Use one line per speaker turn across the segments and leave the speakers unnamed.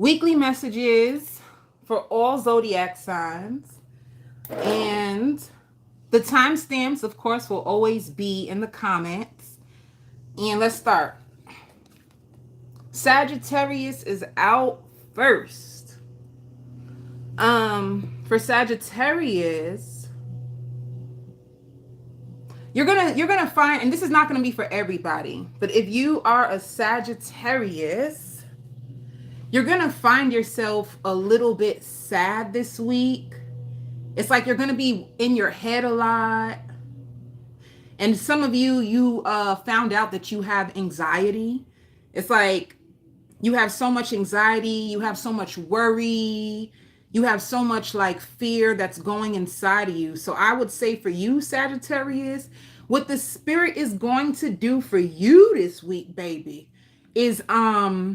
weekly messages for all zodiac signs. And the timestamps, of course, will always be in the comments. And let's start. Sagittarius is out first. For Sagittarius, you're gonna find, and this is not gonna be for everybody, but if you are a Sagittarius, you're gonna find yourself a little bit sad this week. It's like you're gonna be in your head a lot. And some of you found out that you have anxiety. It's like you have so much anxiety, you have so much worry, you have so much like fear that's going inside of you. So I would say for you, Sagittarius, what the spirit is going to do for you this week, baby, is okay,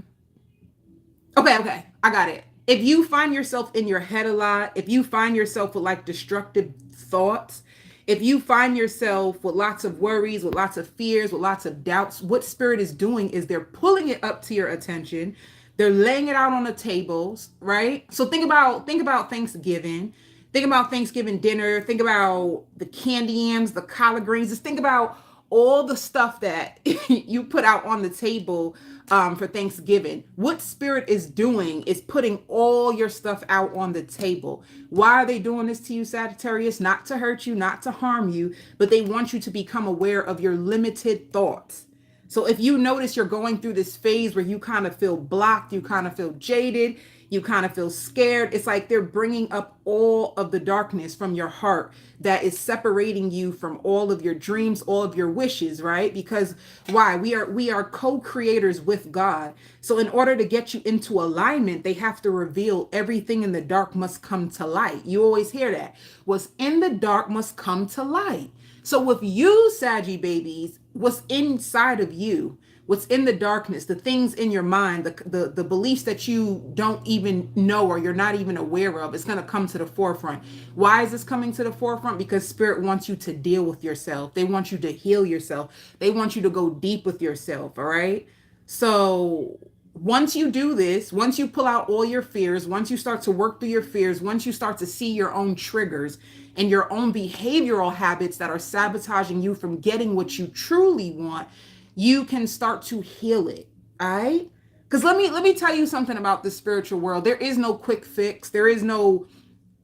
I got it. If you find yourself in your head a lot, if you find yourself with like destructive thoughts, if you find yourself with lots of worries, with lots of fears, with lots of doubts, what spirit is doing is they're pulling it up to your attention. They're laying it out on the tables, right? So think about Thanksgiving. Think about Thanksgiving dinner. Think about the candy yams, the collard greens. Just think about all the stuff that you put out on the table for Thanksgiving. What spirit is doing is putting all your stuff out on the table. Why are they doing this to you, Sagittarius? Not to hurt you, not to harm you, but they want you to become aware of your limited thoughts. So if you notice you're going through this phase where you kind of feel blocked, you kind of feel jaded, you kind of feel scared, it's like they're bringing up all of the darkness from your heart that is separating you from all of your dreams, all of your wishes, right? Because why? We are co-creators with God. So in order to get you into alignment, they have to reveal everything in the dark must come to light. You always hear that. What's in the dark must come to light. So with you, Saggy babies, what's inside of you, what's in the darkness, the things in your mind, the beliefs that you don't even know or you're not even aware of, it's going to come to the forefront. Why is this coming to the forefront? Because spirit wants you to deal with yourself. They want you to heal yourself. They want you to go deep with yourself, all right? So once you do this, once you pull out all your fears, once you start to work through your fears, once you start to see your own triggers and your own behavioral habits that are sabotaging you from getting what you truly want, you can start to heal it. All right? Because let me tell you something about the spiritual world. There is no quick fix. There is no,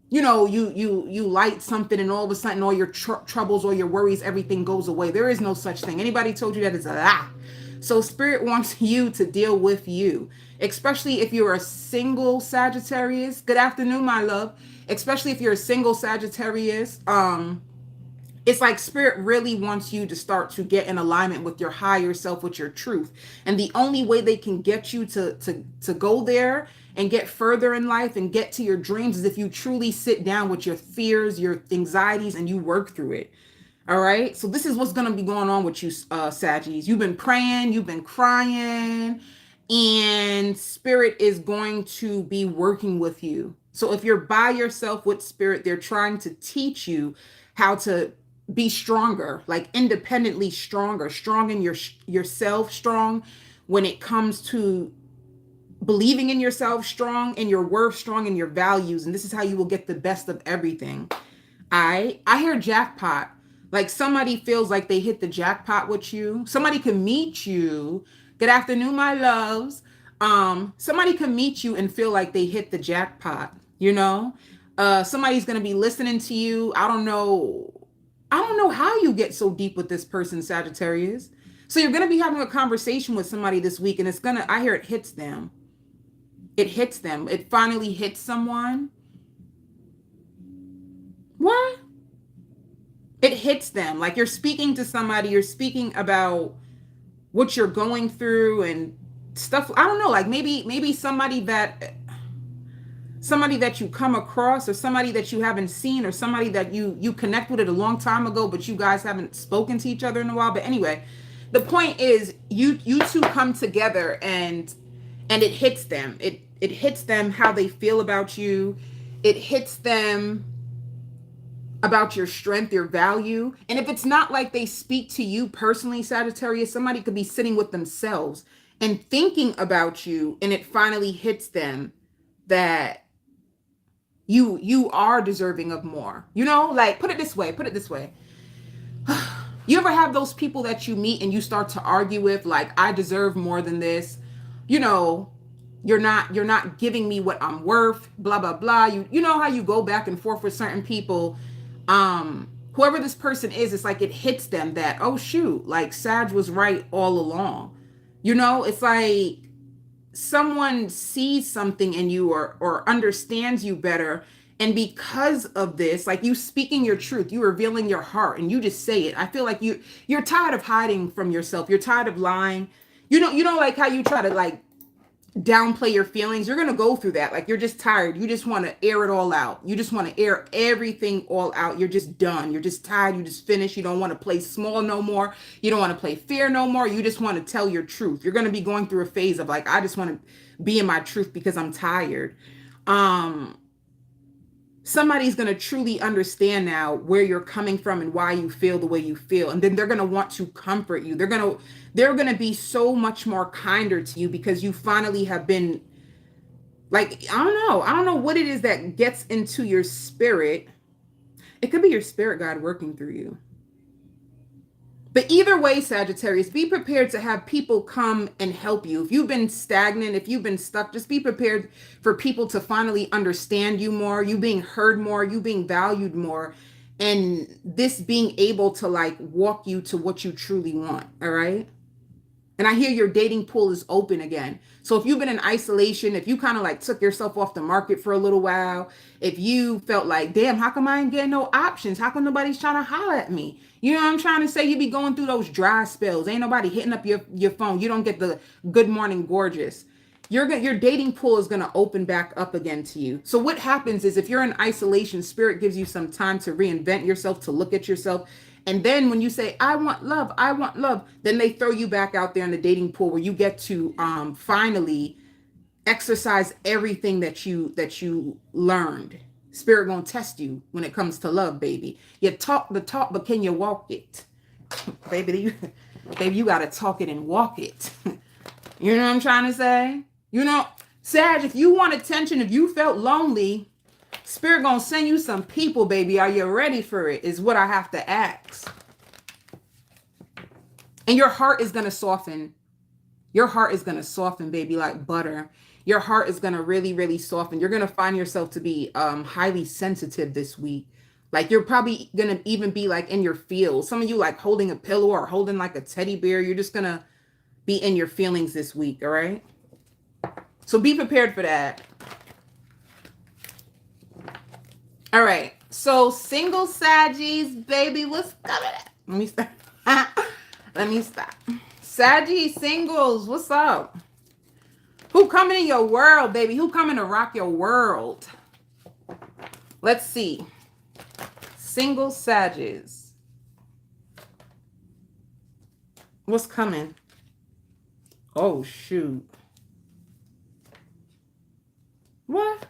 you light something and all of a sudden all your troubles, all your worries, everything goes away. There is no such thing. Anybody told you that is a lie. So spirit wants you to deal with you, especially if you're a single Sagittarius. Good afternoon, my love. Especially if you're a single Sagittarius. It's like spirit really wants you to start to get in alignment with your higher self, with your truth. And the only way they can get you to go there and get further in life and get to your dreams is if you truly sit down with your fears, your anxieties, and you work through it. All right. So this is what's going to be going on with you, Saggies. You've been praying, you've been crying, and spirit is going to be working with you. So if you're by yourself with spirit, they're trying to teach you how to be stronger, like independently stronger, strong in yourself, strong when it comes to believing in yourself, strong in your worth, strong in your values. And this is how you will get the best of everything. I hear jackpot. Like somebody feels like they hit the jackpot with you. Somebody can meet you. Good afternoon, my loves. Somebody can meet you and feel like they hit the jackpot, you know? Somebody's gonna be listening to you. I don't know how you get so deep with this person, Sagittarius. So you're gonna be having a conversation with somebody this week, and I hear it hits them. It hits them. It finally hits someone. What? It hits them. Like you're speaking to somebody, you're speaking about what you're going through and stuff. I don't know, like maybe somebody that you come across, or somebody that you haven't seen, or somebody that you connect with it a long time ago, but you guys haven't spoken to each other in a while. But anyway, the point is you two come together and it hits them. It hits them how they feel about you. It hits them about your strength, your value. And if it's not like they speak to you personally, Sagittarius, somebody could be sitting with themselves and thinking about you, and it finally hits them that you are deserving of more. You know, like put it this way. You ever have those people that you meet and you start to argue with, like, I deserve more than this? You know, you're not giving me what I'm worth, blah blah blah. You know how you go back and forth with certain people. Whoever this person is, it's like it hits them that, oh shoot, like Sag was right all along. You know, it's like someone sees something in you, or understands you better, and because of this, like you speaking your truth, you revealing your heart, and you just say it. I feel like you're tired of hiding from yourself. You're tired of lying. You know like how you try to like downplay your feelings. You're going to go through that. Like you're just tired. You just want to air it all out. You just want to air everything all out. You're just done. You're just tired. You just finished. You don't want to play small no more. You don't want to play fair no more. You just want to tell your truth. You're going to be going through a phase of like, I just want to be in my truth because I'm tired. Somebody's going to truly understand now where you're coming from and why you feel the way you feel, and then they're going to want to comfort you. They're going to be so much more kinder to you because you finally have been, like, I don't know what it is that gets into your spirit. It could be your spirit guide working through you. But either way, Sagittarius, be prepared to have people come and help you. If you've been stagnant, if you've been stuck, just be prepared for people to finally understand you more, you being heard more, you being valued more, and this being able to like walk you to what you truly want. All right. And I hear your dating pool is open again. So if you've been in isolation, if you kind of like took yourself off the market for a little while, if you felt like, damn, how come I ain't getting no options? How come nobody's trying to holler at me? You know what I'm trying to say? You be going through those dry spells. Ain't nobody hitting up your phone. You don't get the good morning gorgeous. Your dating pool is going to open back up again to you. So what happens is if you're in isolation, spirit gives you some time to reinvent yourself, to look at yourself. And then when you say, I want love, then they throw you back out there in the dating pool where you get to finally exercise everything that you learned. Spirit gonna test you when it comes to love, baby. You talk the talk, but can you walk it? baby, you gotta talk it and walk it. You know what I'm trying to say? You know, Sag, if you want attention, if you felt lonely, Spirit gonna send you some people, baby. Are you ready for it? Is what I have to ask. And your heart is gonna soften. Your heart is gonna soften, baby, like butter. Your heart is gonna really, really soften. You're gonna find yourself to be highly sensitive this week. Like you're probably gonna even be like in your feels. Some of you like holding a pillow or holding like a teddy bear. You're just gonna be in your feelings this week, all right? So be prepared for that. All right, so single Saggies, baby, what's coming up? Let me stop. Let me stop. Saggy singles, what's up? Who coming in your world, baby? Who coming to rock your world? Let's see. Single Saggies. What's coming? Oh, shoot. What?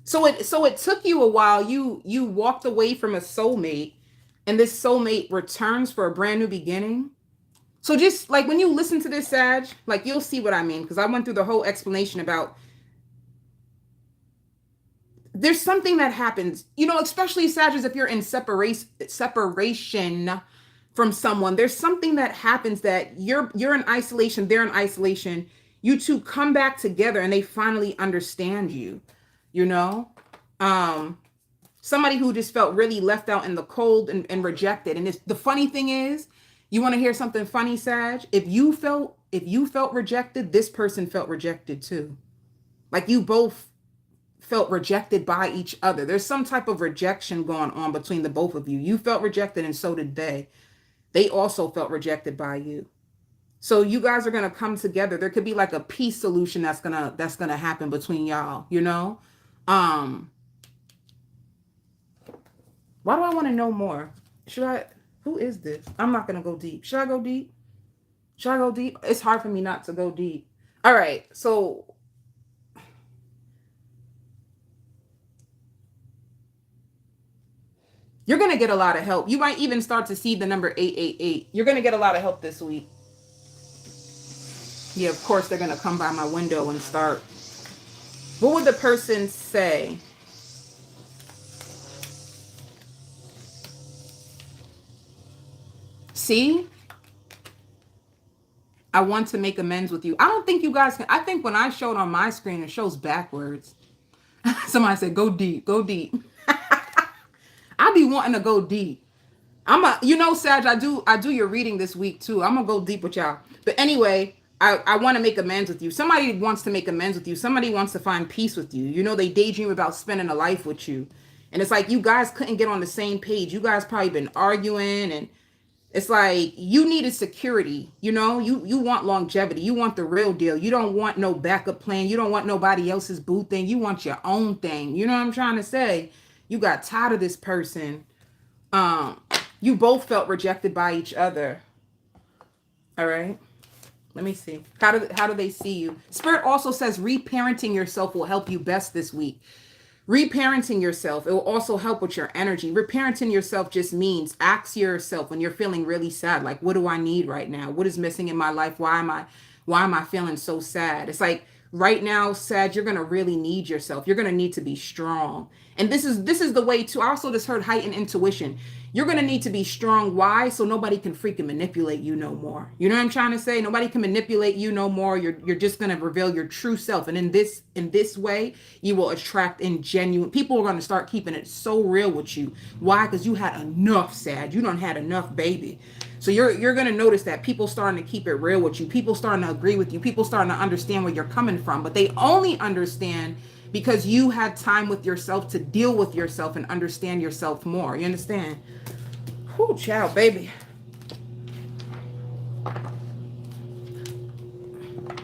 So it took you a while. You walked away from a soulmate, and this soulmate returns for a brand new beginning. So just like when you listen to this, Sag, like you'll see what I mean, because I went through the whole explanation about there's something that happens, you know, especially Sagittarius, if you're in separation from someone, there's something that happens that you're in isolation, they're in isolation. You two come back together and they finally understand you. You know, somebody who just felt really left out in the cold and rejected. And the funny thing is, you want to hear something funny, Sag? If you felt rejected, this person felt rejected too. Like you both felt rejected by each other. There's some type of rejection going on between the both of you. You felt rejected and so did they. They also felt rejected by you. So you guys are going to come together. There could be like a peace solution that's going to happen between y'all, you know? Why do I want to know more? Who is this? I'm not going to go deep. Should I go deep? It's hard for me not to go deep. All right. So you're going to get a lot of help. You might even start to see the number 888. You're going to get a lot of help this week. Yeah, of course they're going to come by my window and start. What would the person say? See? I want to make amends with you. I don't think you guys can. I think when I showed on my screen, it shows backwards. Somebody said, go deep, go deep. I be wanting to go deep. Sag, I do your reading this week too. I'm gonna go deep with y'all. But anyway, I want to make amends with you. Somebody wants to make amends with you. Somebody wants to find peace with you. They daydream about spending a life with you. And it's like you guys couldn't get on the same page. You guys probably been arguing, and it's like you needed security. You want longevity. You want the real deal. You don't want no backup plan. You don't want nobody else's boo thing. You want your own thing. You know what I'm trying to say? You got tired of this person. You both felt rejected by each other. All right. Let me see. How do they see you? Spirit also says reparenting yourself will help you best this week. Reparenting yourself, it will also help with your energy. Reparenting yourself just means ask yourself when you're feeling really sad, like, what do I need right now? What is missing in my life? Why am I feeling so sad? It's like right now, sad, you're gonna really need yourself. You're gonna need to be strong. And this is the way to. I also just heard heightened intuition. You're gonna need to be strong. Why? So nobody can freaking manipulate you no more. You know what I'm trying to say? Nobody can manipulate you no more. You're just gonna reveal your true self. And in this way, you will attract in genuine people are gonna start keeping it so real with you. Why? Because you had enough, sad. You done had enough, baby. So you're gonna notice that people starting to keep it real with you. People starting to agree with you. People starting to understand where you're coming from. But they only understand because you had time with yourself to deal with yourself and understand yourself more. You understand? Whoo, child, baby.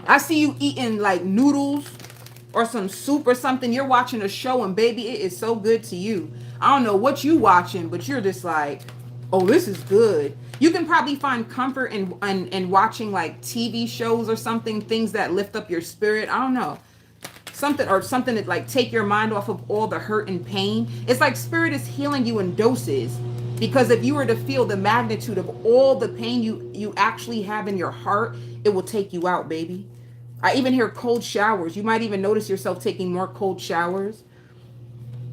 I see you eating like noodles or some soup or something. You're watching a show and baby, it is so good to you. I don't know what you watching, but you're just like, oh, this is good. You can probably find comfort in watching like TV shows or something, things that lift up your spirit. I don't know. Something that like take your mind off of all the hurt and pain. It's like spirit is healing you in doses. Because if you were to feel the magnitude of all the pain you actually have in your heart, it will take you out, baby. I even hear cold showers. You might even notice yourself taking more cold showers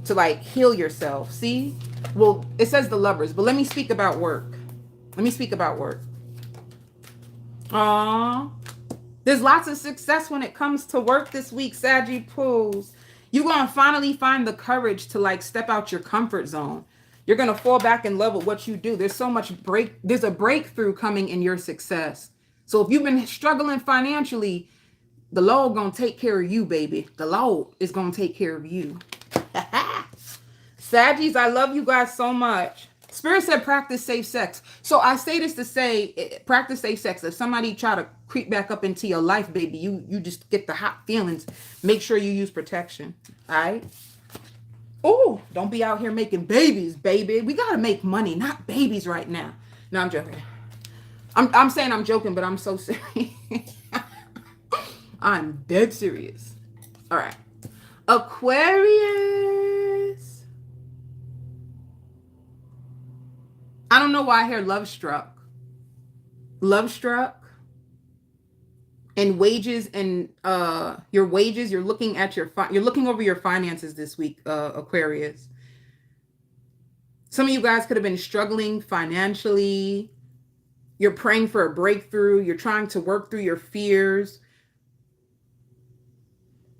to like heal yourself. See? Well, it says the Lovers, but let me speak about work. Aww. There's lots of success when it comes to work this week, Saggy Pools. You're going to finally find the courage to like step out your comfort zone. You're going to fall back in love with what you do. There's there's a breakthrough coming in your success. So if you've been struggling financially, the Lord going to take care of you, baby. The Lord is going to take care of you. Saggies, I love you guys so much. Spirit said practice safe sex. So I say this to say practice safe sex. If somebody try to creep back up into your life, baby, you just get the hot feelings. Make sure you use protection. All right? Oh, don't be out here making babies, baby. We got to make money, not babies right now. No, I'm joking. I'm saying I'm joking, but I'm so serious. I'm dead serious. All right. Aquarius. I don't know why I hear love struck. Love struck. And wages and your wages, you're looking over your finances this week, Aquarius. Some of you guys could have been struggling financially. You're praying for a breakthrough. You're trying to work through your fears.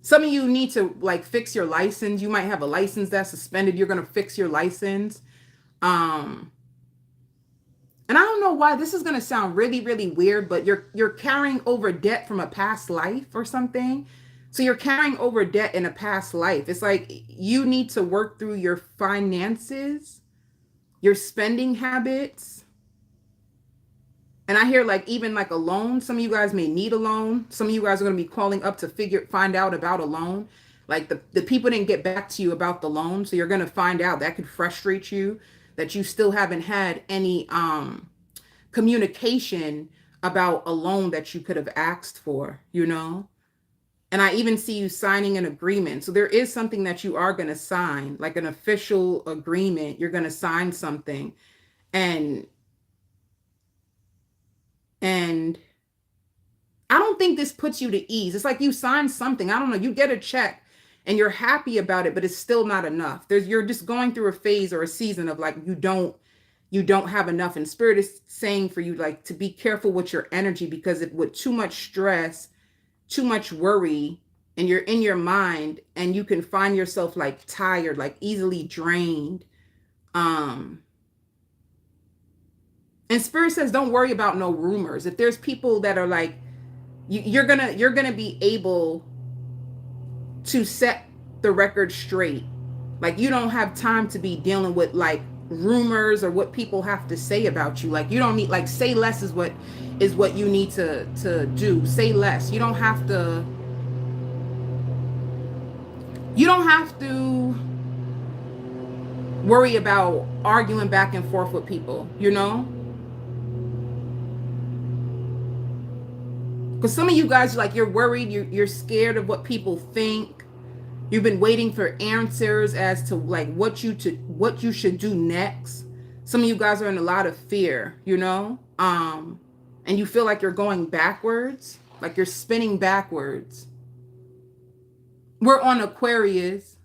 Some of you need to like fix your license. You might have a license that's suspended. You're going to fix your license. And I don't know why this is going to sound really, really weird, but you're carrying over debt from a past life or something. So you're carrying over debt in a past life. It's like you need to work through your finances, your spending habits. And I hear like even like a loan. Some of you guys may need a loan. Some of you guys are going to be calling up to find out about a loan. Like the people didn't get back to you about the loan. So you're going to find out. That could frustrate you, that you still haven't had any communication about a loan that you could have asked for, And I even see you signing an agreement. So there is something that you are going to sign, like an official agreement. You're going to sign something. And I don't think this puts you to ease. It's like you signed something. I don't know. You get a check and you're happy about it, but it's still not enough. You're just going through a phase or a season of like you don't have enough. And spirit is saying for you like to be careful with your energy, because if with too much stress, too much worry, and you're in your mind, and you can find yourself like tired, like easily drained. And spirit says don't worry about no rumors. If there's people that are like, you're gonna be able to set the record straight. Like you don't have time to be dealing with like rumors or what people have to say about you. Like you don't need, like, say less is what you need to do. Say less. You don't have to worry about arguing back and forth with people, you know? Because some of you guys, like, you're worried, you're scared of what people think. You've been waiting for answers as to like what you should do next. Some of you guys are in a lot of fear, you know? And you feel like you're going backwards, like you're spinning backwards. We're on Aquarius.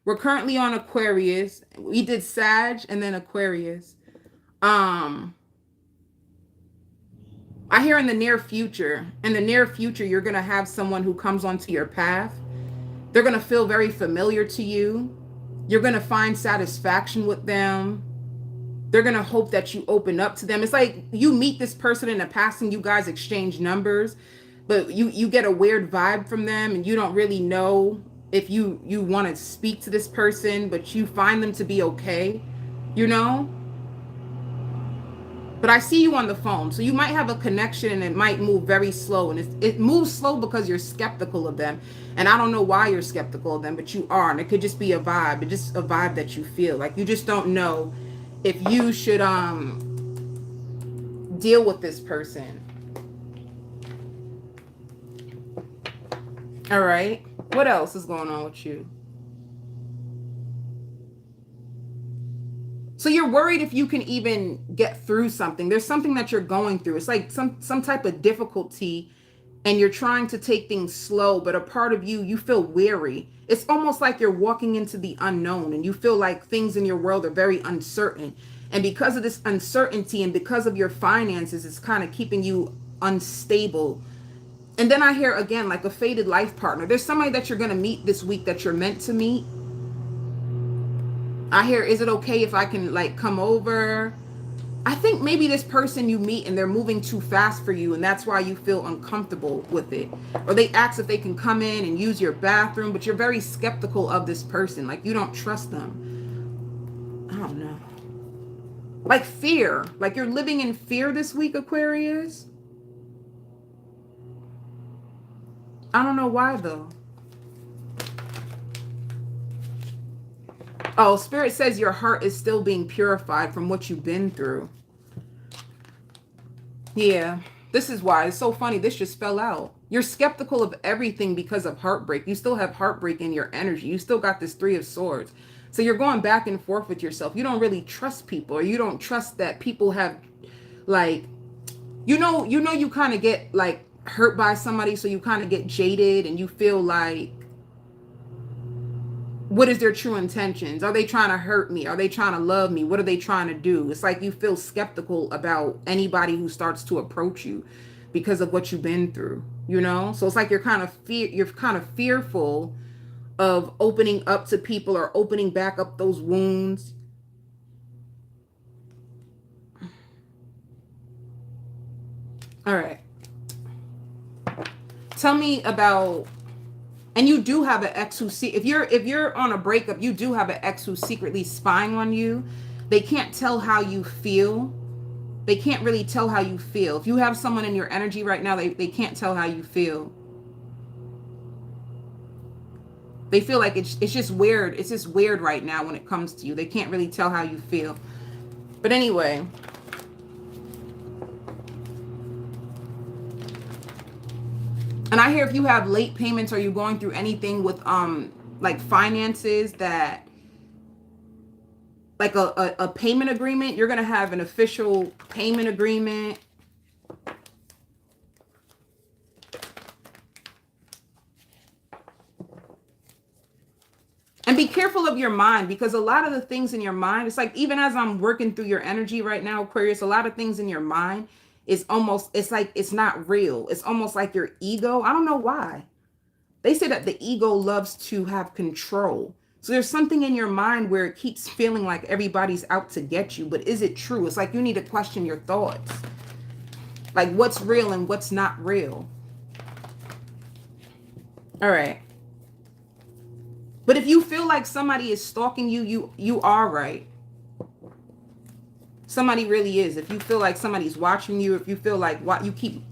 We're currently on Aquarius. We did Sag and then Aquarius. I hear in the near future, you're going to have someone who comes onto your path. They're going to feel very familiar to you. You're going to find satisfaction with them. They're going to hope that you open up to them. It's like you meet this person in the past and you guys exchange numbers, but you get a weird vibe from them and you don't really know if you want to speak to this person, but you find them to be okay, you know? But I see you on the phone, so you might have a connection and it might move very slow. And it moves slow because you're skeptical of them. And I don't know why you're skeptical of them, but you are. And it could just be a vibe. It's just a vibe that you feel. Like you just don't know if you should deal with this person. All right. What else is going on with you? So you're worried if you can even get through something. There's something that you're going through. It's like some type of difficulty, and you're trying to take things slow, but a part of you feel weary. It's almost like you're walking into the unknown, and you feel like things in your world are very uncertain. And because of this uncertainty and because of your finances, it's kind of keeping you unstable. And then I hear again, like a fated life partner. There's somebody that you're going to meet this week that you're meant to meet. I hear, is it okay if I can like come over? I think maybe this person you meet and they're moving too fast for you, and that's why you feel uncomfortable with it. Or they ask if they can come in and use your bathroom, but you're very skeptical of this person. Like you don't trust them. I don't know. Like fear. Like you're living in fear this week, Aquarius. I don't know why though. Oh, Spirit says your heart is still being purified from what you've been through. Yeah, this is why. It's so funny. This just fell out. You're skeptical of everything because of heartbreak. You still have heartbreak in your energy. You still got this 3 of Swords. So you're going back and forth with yourself. You don't really trust people, or you don't trust that people have, like, you kind of get like hurt by somebody. So you kind of get jaded and you feel like, what is their true intentions? Are they trying to hurt me? Are they trying to love me? What are they trying to do? It's like you feel skeptical about anybody who starts to approach you because of what you've been through, you know? So it's like you're kind of fearful of opening up to people or opening back up those wounds. All right. Tell me about. And you do have an ex who if you're on a breakup, you do have an ex who's secretly spying on you. They can't tell how you feel. They can't really tell how you feel. If you have someone in your energy right now, they can't tell how you feel. They feel like it's just weird. It's just weird right now when it comes to you. They can't really tell how you feel. But anyway. And I hear if you have late payments or you're going through anything with like finances, that like a payment agreement, you're going to have an official payment agreement. And be careful of your mind, because a lot of the things in your mind, it's like, even as I'm working through your energy right now, Aquarius, a lot of things in your mind is almost, it's like, it's not real. It's almost like your ego. I don't know why. They say that the ego loves to have control. So there's something in your mind where it keeps feeling like everybody's out to get you. But is it true? It's like you need to question your thoughts. Like, what's real and what's not real. All right. But if you feel like somebody is stalking you, you are right. Somebody really is. If you feel like somebody's watching you, if you feel like what you keep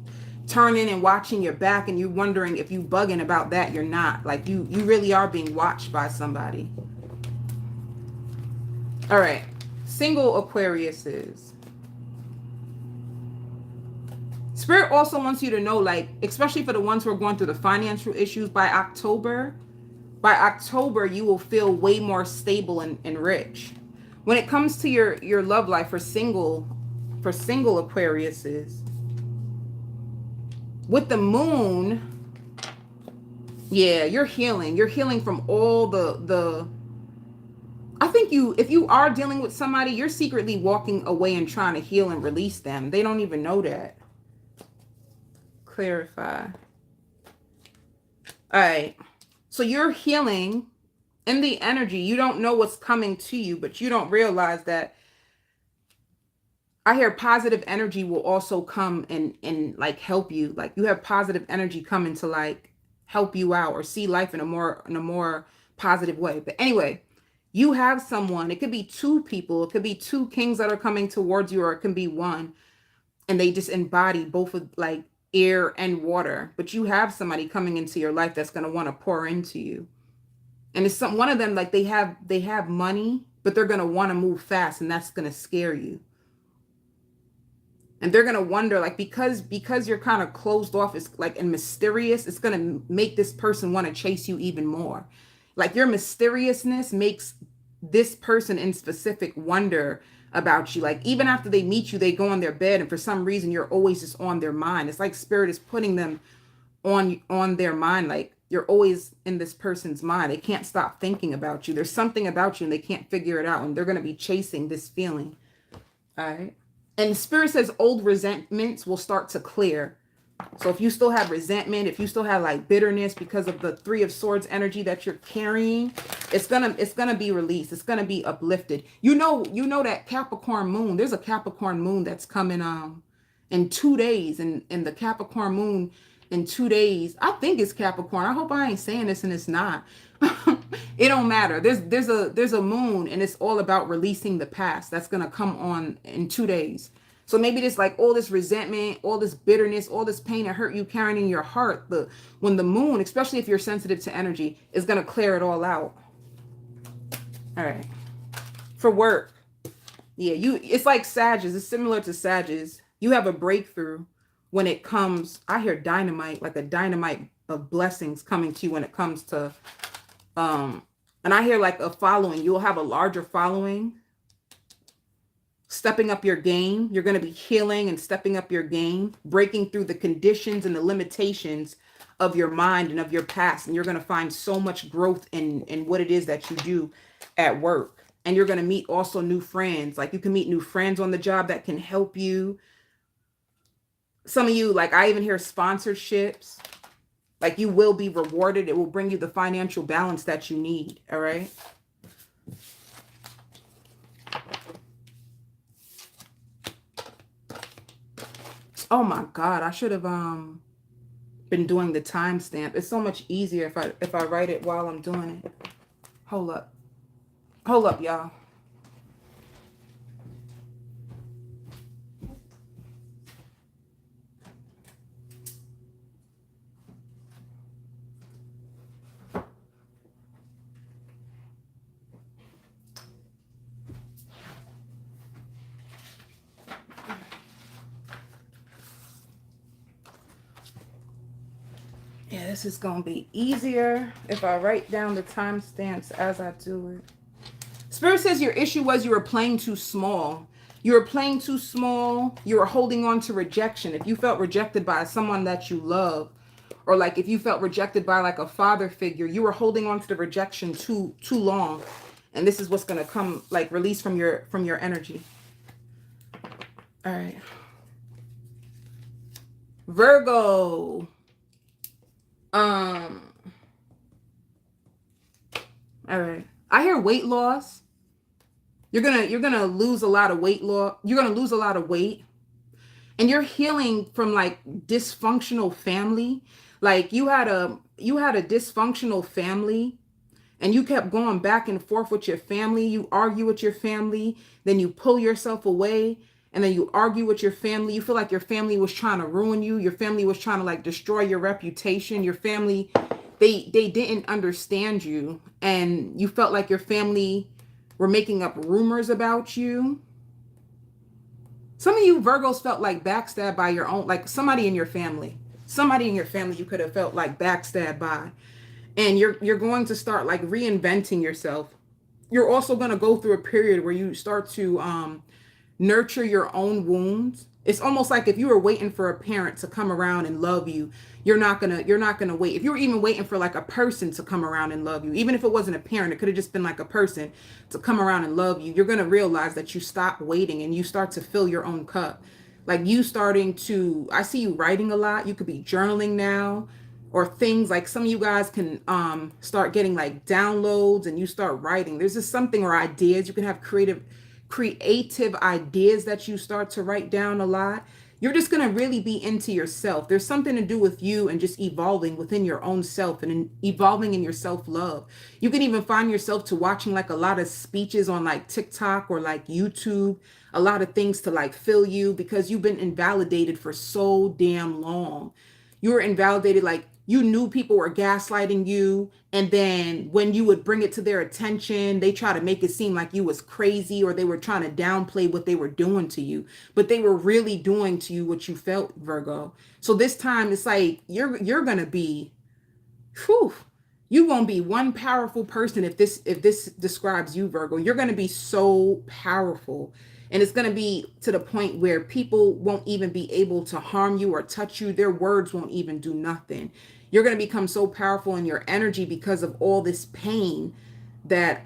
turning and watching your back and you're wondering if you bugging about that, you're not. Like, you really are being watched by somebody. All right. Single Aquariuses. Spirit also wants you to know, like, especially for the ones who are going through the financial issues, by October, you will feel way more stable and rich. When it comes to your love life for single Aquariuses, with the moon, yeah, you're healing. You're healing from all the I think if you are dealing with somebody, you're secretly walking away and trying to heal and release them. They don't even know that. Clarify. All right. So you're healing in the energy. You don't know what's coming to you, but you don't realize that. I hear positive energy will also come and like help you. Like, you have positive energy coming to like help you out or see life in a more positive way. But anyway, you have someone. It could be two people. It could be two kings that are coming towards you, or it can be one, and they just embody both of like air and water. But you have somebody coming into your life that's going to want to pour into you. And it's one of them, like, they have money, but they're going to want to move fast, and that's going to scare you. And they're going to wonder, like, because you're kind of closed off, it's like, and mysterious, it's going to make this person want to chase you even more. Like, your mysteriousness makes this person in specific wonder about you. Like, even after they meet you, they go on their bed, and for some reason you're always just on their mind. It's like spirit is putting them on their mind. Like, you're always in this person's mind. They can't stop thinking about you. There's something about you and they can't figure it out, and they're going to be chasing this feeling. All right. And spirit says old resentments will start to clear. So if you still have resentment, if you still have like bitterness because of the 3 of Swords energy that you're carrying, it's gonna be released. It's gonna be uplifted. You know that Capricorn moon. There's a Capricorn moon that's coming in 2 days, and the Capricorn moon in 2 days. I think it's Capricorn. I hope I ain't saying this and it's not. It don't matter. There's a moon, and it's all about releasing the past. That's gonna come on in 2 days. So maybe there's like all this resentment, all this bitterness, all this pain and hurt you carrying in your heart. When the moon, especially if you're sensitive to energy, is gonna clear it all out. All right. For work, yeah, it's like Sagittarius. It's similar to Sagittarius. You have a breakthrough when it comes. I hear dynamite, like a dynamite of blessings coming to you when it comes to and I hear like a following. You'll have a larger following. Stepping up your game. You're going to be healing and stepping up your game, breaking through the conditions and the limitations of your mind and of your past. And you're going to find so much growth in what it is that you do at work. And you're going to meet also new friends. Like, you can meet new friends on the job that can help you. Some of you, like, I even hear sponsorships. Like, you will be rewarded. It will bring you the financial balance that you need. All right. Oh my God, I should have been doing the timestamp. It's so much easier if I write it while I'm doing it. Hold up, y'all. Yeah, this is going to be easier if I write down the timestamps as I do it. Spirit says your issue was you were playing too small. You were playing too small. You were holding on to rejection. If you felt rejected by someone that you love, or like if you felt rejected by like a father figure, you were holding on to the rejection too long. And this is what's going to come, like, release from your energy. All right. Virgo. All right. I hear weight loss. You're gonna lose a lot of weight loss. You're gonna lose a lot of weight. And you're healing from like dysfunctional family. Like you had a dysfunctional family, and you kept going back and forth with your family. You argue with your family, then you pull yourself away, and then you argue with your family. You feel like your family was trying to ruin you. Your family was trying to like destroy your reputation. Your family, they didn't understand you, and you felt like your family were making up rumors about you. Some of you Virgos felt like backstabbed by your own, like somebody in your family. Somebody in your family you could have felt like backstabbed by. And you're going to start like reinventing yourself. You're also going to go through a period where you start to nurture your own wounds. It's almost like if you were waiting for a parent to come around and love you, you're not gonna wait. If you were even waiting for like a person to come around and love you, even if it wasn't a parent, it could have just been like a person to come around and love you, you're gonna realize that you stop waiting and you start to fill your own cup. Like you starting to, I see you writing a lot. You could be journaling now, or things like some of you guys can start getting like downloads and you start writing. There's just something, or ideas. You can have creative ideas that you start to write down a lot. You're just going to really be into yourself. There's something to do with you and just evolving within your own self and evolving in your self-love. You can even find yourself to watching like a lot of speeches on like TikTok or like YouTube, a lot of things to like fill you, because you've been invalidated for so damn long. You were invalidated, like you knew people were gaslighting you, and then when you would bring it to their attention, they try to make it seem like you was crazy, or they were trying to downplay what they were doing to you, but they were really doing to you what you felt, Virgo. So this time it's like you're gonna be, whew, you won't be one powerful person. If this describes you, Virgo, you're gonna be so powerful. And it's going to be to the point where people won't even be able to harm you or touch you. Their words won't even do nothing. You're going to become so powerful in your energy because of all this pain that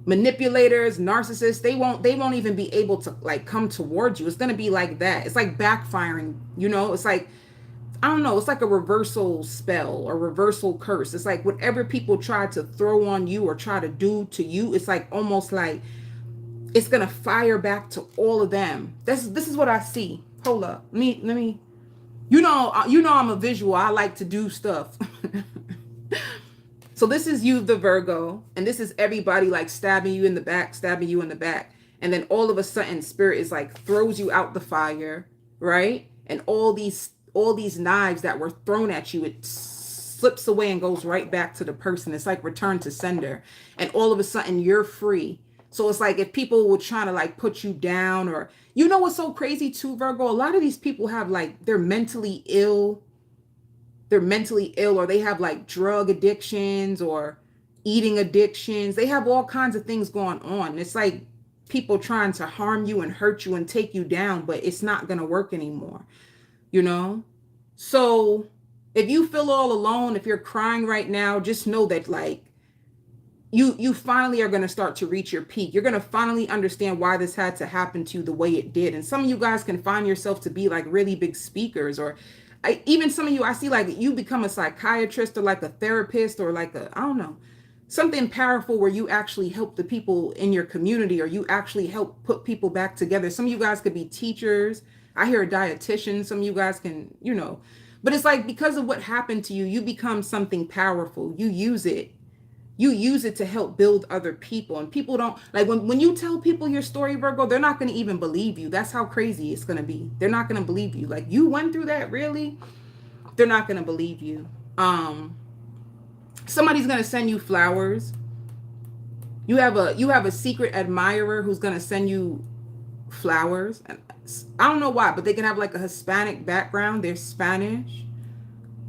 manipulators, narcissists, they won't even be able to like come towards you. It's going to be like that. It's like backfiring, you know? It's like, I don't know, it's like a reversal spell or reversal curse. It's like whatever people try to throw on you or try to do to you, it's like almost like it's gonna fire back to all of them. This is what I see. Hold up. Let me you know I'm a visual. I like to do stuff. So this is you, the Virgo, and this is everybody like stabbing you in the back. And then all of a sudden spirit is like throws you out the fire, right? And all these knives that were thrown at you, it slips away and goes right back to the person. It's like return to sender. And all of a sudden you're free. So it's like if people were trying to like put you down, or you know what's so crazy too, Virgo? A lot of these people have like, they're mentally ill, or they have like drug addictions or eating addictions. They have all kinds of things going on. It's like people trying to harm you and hurt you and take you down, but it's not going to work anymore. You know? So if you feel all alone, if you're crying right now, just know that like you finally are going to start to reach your peak. You're going to finally understand why this had to happen to you the way it did. And some of you guys can find yourself to be like really big speakers, or even some of you, I see like you become a psychiatrist or like a therapist or like I don't know, something powerful where you actually help the people in your community, or you actually help put people back together. Some of you guys could be teachers. I hear a dietitian. Some of you guys can, you know, but it's like because of what happened to you, you become something powerful. You use it to help build other people. And people don't like when you tell people your story, Virgo, they're not going to even believe you. That's how crazy it's going to be. They're not going to believe you. Like, you went through that, really? They're not going to believe you. Somebody's going to send you flowers. You have a secret admirer who's going to send you flowers. I don't know why, but they can have like a Hispanic background. They're Spanish.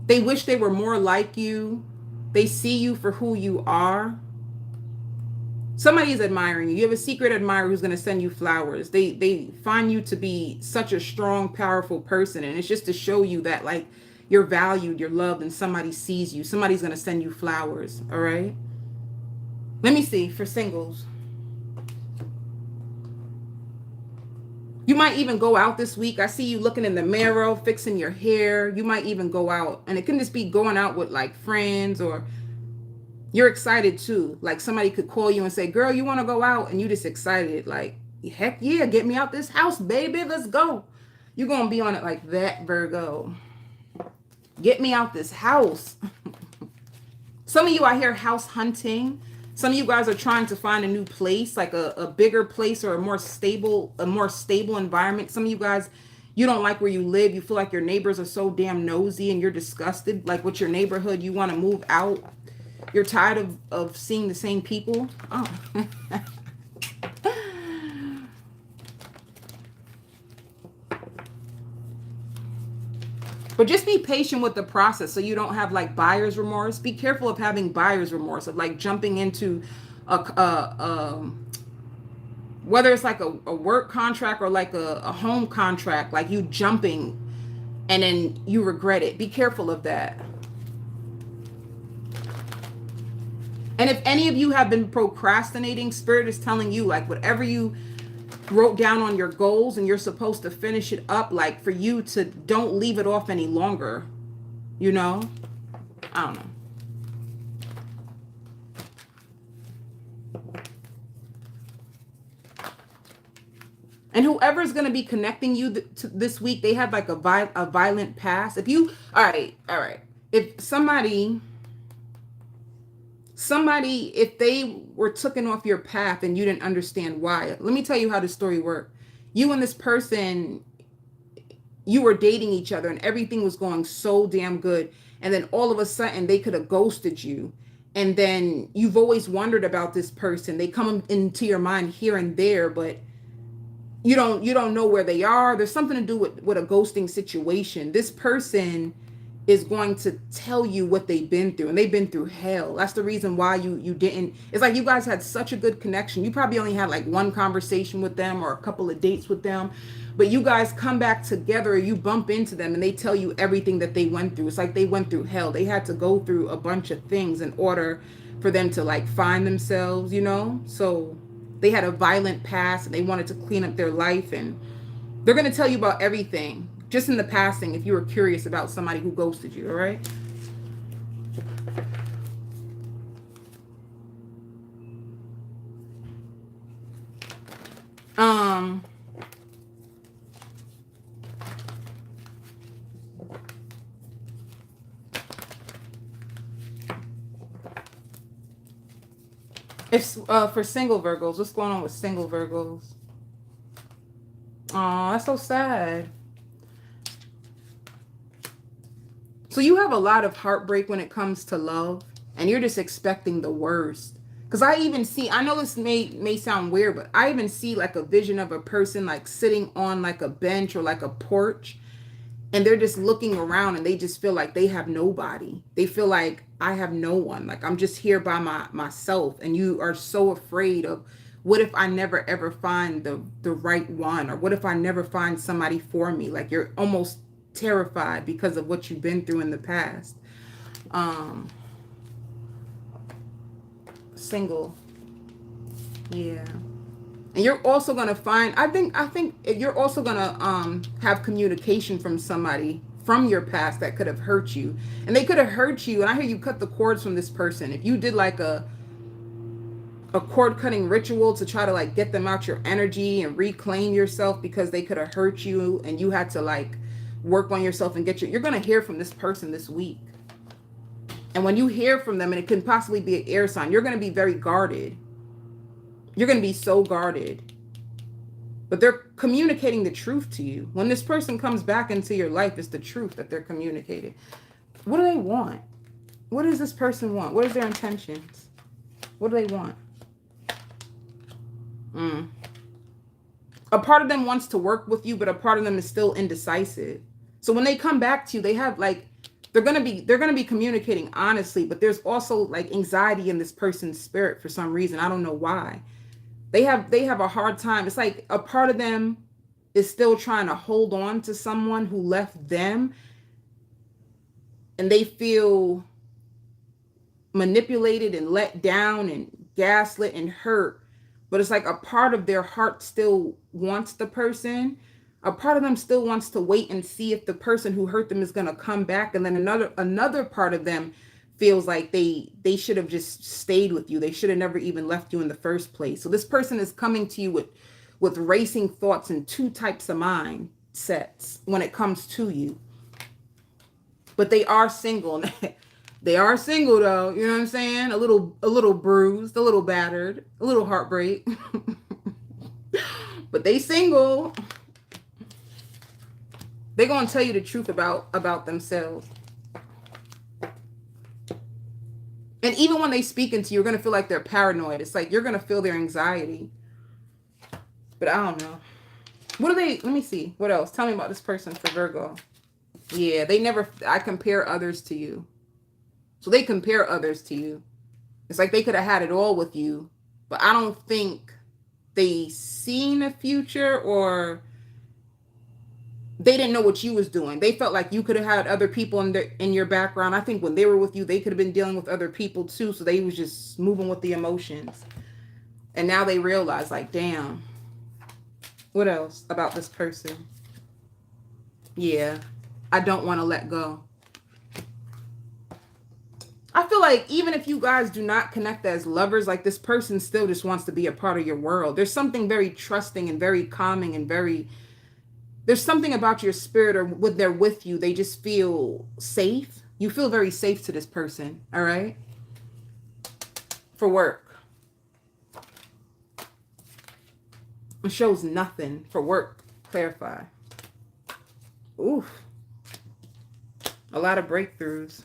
They wish they were more like you. They see you for who you are. Somebody is admiring you. You have a secret admirer who's going to send you flowers. They find you to be such a strong, powerful person, and it's just to show you that like you're valued, you're loved, and somebody sees you. Somebody's going to send you flowers. All right. Let me see for singles. You might even go out this week. I see you looking in the mirror, fixing your hair. You might even go out, and it can just be going out with like friends, or you're excited too. Like somebody could call you and say, girl, you want to go out? And you just excited. Like, heck yeah, get me out this house, baby. Let's go. You're going to be on it like that, Virgo. Get me out this house. Some of you out here house hunting. Some of you guys are trying to find a new place, like a bigger place or a more stable environment. Some of you guys, you don't like where you live. You feel like your neighbors are so damn nosy and you're disgusted. Like with your neighborhood, you want to move out. You're tired of seeing the same people. Oh. But just be patient with the process so you don't have like buyer's remorse. Be careful of having buyer's remorse, of like jumping into whether it's like a work contract or like a home contract, like you jumping and then you regret it. Be careful of that. And if any of you have been procrastinating, Spirit is telling you like whatever you wrote down on your goals and you're supposed to finish it up, like for you to don't leave it off any longer, you know? I don't know. And whoever's going to be connecting you this week, they have like a violent past. If you, all right. If somebody, if they were taken off your path and you didn't understand why, let me tell you how the story worked. You and this person, you were dating each other and everything was going so damn good. And then all of a sudden they could have ghosted you. And then you've always wondered about this person. They come into your mind here and there, but you don't know where they are. There's something to do with a ghosting situation. This person is going to tell you what they've been through, and they've been through hell. That's the reason why you didn't. It's like you guys had such a good connection. You probably only had like one conversation with them or a couple of dates with them, but you guys come back together, you bump into them and they tell you everything that they went through. It's like they went through hell. They had to go through a bunch of things in order for them to like find themselves, you know? So they had a violent past and they wanted to clean up their life, and they're going to tell you about everything just in the passing if you were curious about somebody who ghosted you, all right? If for single Virgos, what's going on with single Virgos? Oh, that's so sad. So you have a lot of heartbreak when it comes to love, and you're just expecting the worst. Because I even see, I know this may sound weird, but I even see like a vision of a person like sitting on like a bench or like a porch, and they're just looking around and they just feel like they have nobody. They feel like I have no one. Like I'm just here by myself. And you are so afraid of, what if I never ever find the right one? Or what if I never find somebody for me? Like you're almost terrified because of what you've been through in the past. Single. Yeah. And you're also going to find, I think you're also going to have communication from somebody from your past that could have hurt you. And they could have hurt you. And I hear you cut the cords from this person. If you did like a cord cutting ritual to try to like get them out your energy and reclaim yourself because they could have hurt you, and you had to like work on yourself and you're going to hear from this person this week. And when you hear from them, and it can possibly be an air sign, you're going to be very guarded. You're going to be so guarded. But they're communicating the truth to you. When this person comes back into your life, it's the truth that they're communicating. What do they want? What does this person want? What is their intentions? What do they want? A part of them wants to work with you, but a part of them is still indecisive. So when they come back to you, they have like, they're gonna be communicating honestly, but there's also like anxiety in this person's spirit for some reason. I don't know why. They have a hard time. It's like a part of them is still trying to hold on to someone who left them, and they feel manipulated and let down and gaslit and hurt. But it's like a part of their heart still wants the person. A part of them still wants to wait and see if the person who hurt them is going to come back, and then another part of them feels like they should have just stayed with you. They should have never even left you in the first place. So this person is coming to you with racing thoughts and two types of mindsets when it comes to you. But they are single. They are single though, you know what I'm saying? A little bruised, a little battered, a little heartbreak. But they single. They're going to tell you the truth about themselves. And even when they speak into you, you're going to feel like they're paranoid. It's like you're going to feel their anxiety. But I don't know. What are they? Let me see. What else? Tell me about this person for Virgo. Yeah, I compare others to you. So they compare others to you. It's like they could have had it all with you, but I don't think they seen a future, or they didn't know what you was doing. They felt like you could have had other people in your background. I think when they were with you, they could have been dealing with other people too. So they was just moving with the emotions. And now they realize like, damn, what else about this person? Yeah, I don't want to let go. I feel like even if you guys do not connect as lovers, like this person still just wants to be a part of your world. There's something very trusting and very calming and there's something about your spirit, or when they're with you, they just feel safe. You feel very safe to this person, all right? For work. It shows nothing. For work, clarify. Oof. A lot of breakthroughs.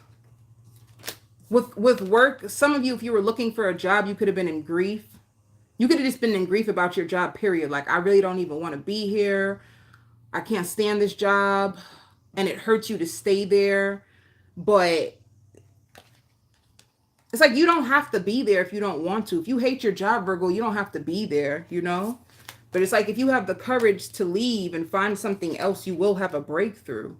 With work, some of you, if you were looking for a job, you could have been in grief. You could have just been in grief about your job, period. Like, I really don't even want to be here. I can't stand this job. And it hurts you to stay there. But it's like you don't have to be there if you don't want to. If you hate your job, Virgo, you don't have to be there, you know? But it's like if you have the courage to leave and find something else, you will have a breakthrough.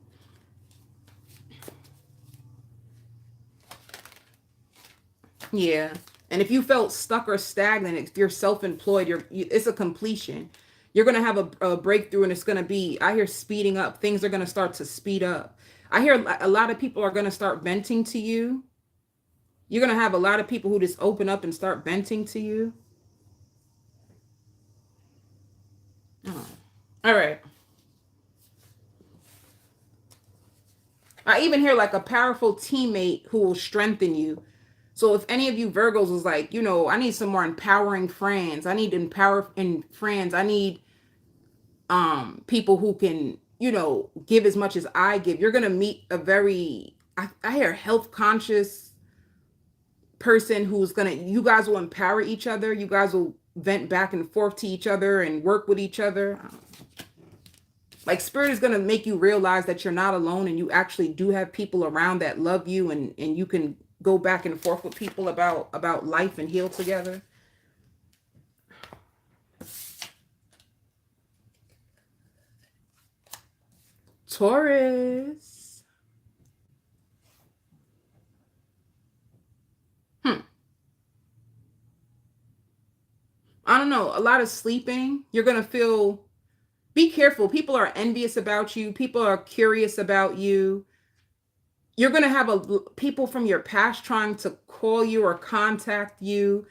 Yeah. And if you felt stuck or stagnant, if you're self-employed, it's a completion. You're going to have a breakthrough, and it's going to be, I hear speeding up. Things are going to start to speed up. I hear a lot of people are going to start venting to you. You're going to have a lot of people who just open up and start venting to you. Oh. All right. I even hear like a powerful teammate who will strengthen you. So if any of you Virgos was like, you know, I need some more empowering friends. I need empowering friends. I need people who can, you know, give as much as I give. You're going to meet a very, I hear health conscious person who's going to, you guys will empower each other. You guys will vent back and forth to each other and work with each other. Like spirit is going to make you realize that you're not alone, and you actually do have people around that love you, and you can go back and forth with people about life and heal together. Taurus. I don't know. A lot of sleeping. You're going to feel, be careful. People are envious about you. People are curious about you. You're going to have people from your past trying to call you or contact you,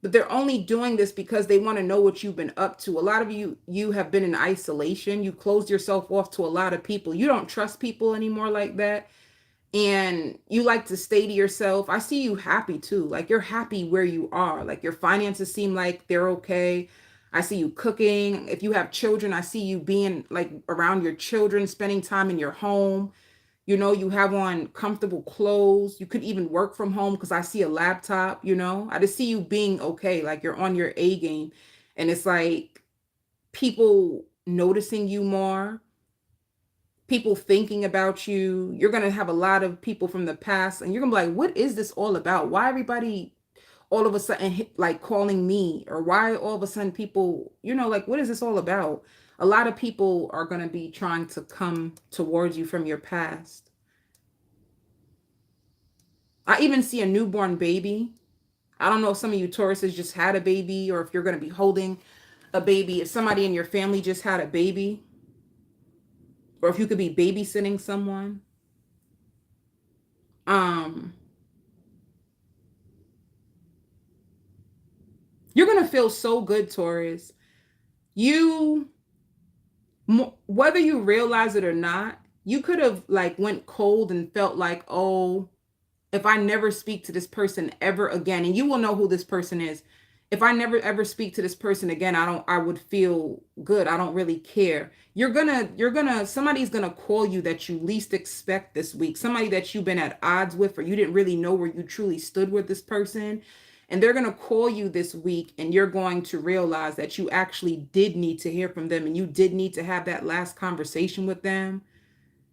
but they're only doing this because they want to know what you've been up to. A lot of you have been in isolation. You closed yourself off to a lot of people. You don't trust people anymore like that. And you like to stay to yourself. I see you happy too. Like you're happy where you are. Like your finances seem like they're okay. I see you cooking. If you have children, I see you being like around your children, spending time in your home. You know, you have on comfortable clothes. You could even work from home because I see a laptop, you know. I just see you being okay, like you're on your A game. And it's like people noticing you more. people thinking about you. You're going to have a lot of people from the past, and you're going to be like, what is this all about? Why everybody all of a sudden like calling me, or why all of a sudden people, like, what is this all about? A lot of people are going to be trying to come towards you from your past. I even see a newborn baby. I don't know if some of you Tauruses just had a baby, or if you're going to be holding a baby, if somebody in your family just had a baby, or if you could be babysitting someone. You're going to feel so good, Taurus. Whether you realize it or not, you could have like went cold and felt like, oh, if I never speak to this person ever again, and you will know who this person is. If I never ever speak to this person again, I would feel good. I don't really care. Somebody's gonna call you that you least expect this week. Somebody that you've been at odds with, or you didn't really know where you truly stood with this person. And they're gonna call you this week, and you're going to realize that you actually did need to hear from them, and you did need to have that last conversation with them,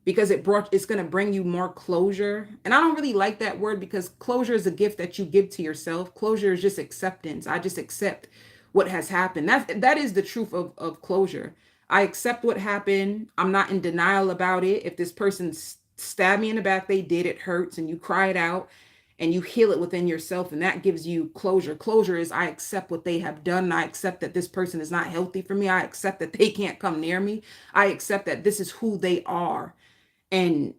because it's going to bring you more closure. And I don't really like that word, because closure is a gift that you give to yourself. Closure is just acceptance. I just accept what has happened. That is the truth of closure. I accept what happened. I'm not in denial about it. If this person stabbed me in the back, they did, it hurts, and you cry it out and you heal it within yourself, and that gives you closure. Closure is, I accept what they have done, and I accept that this person is not healthy for me. I accept that they can't come near me. I accept that this is who they are, and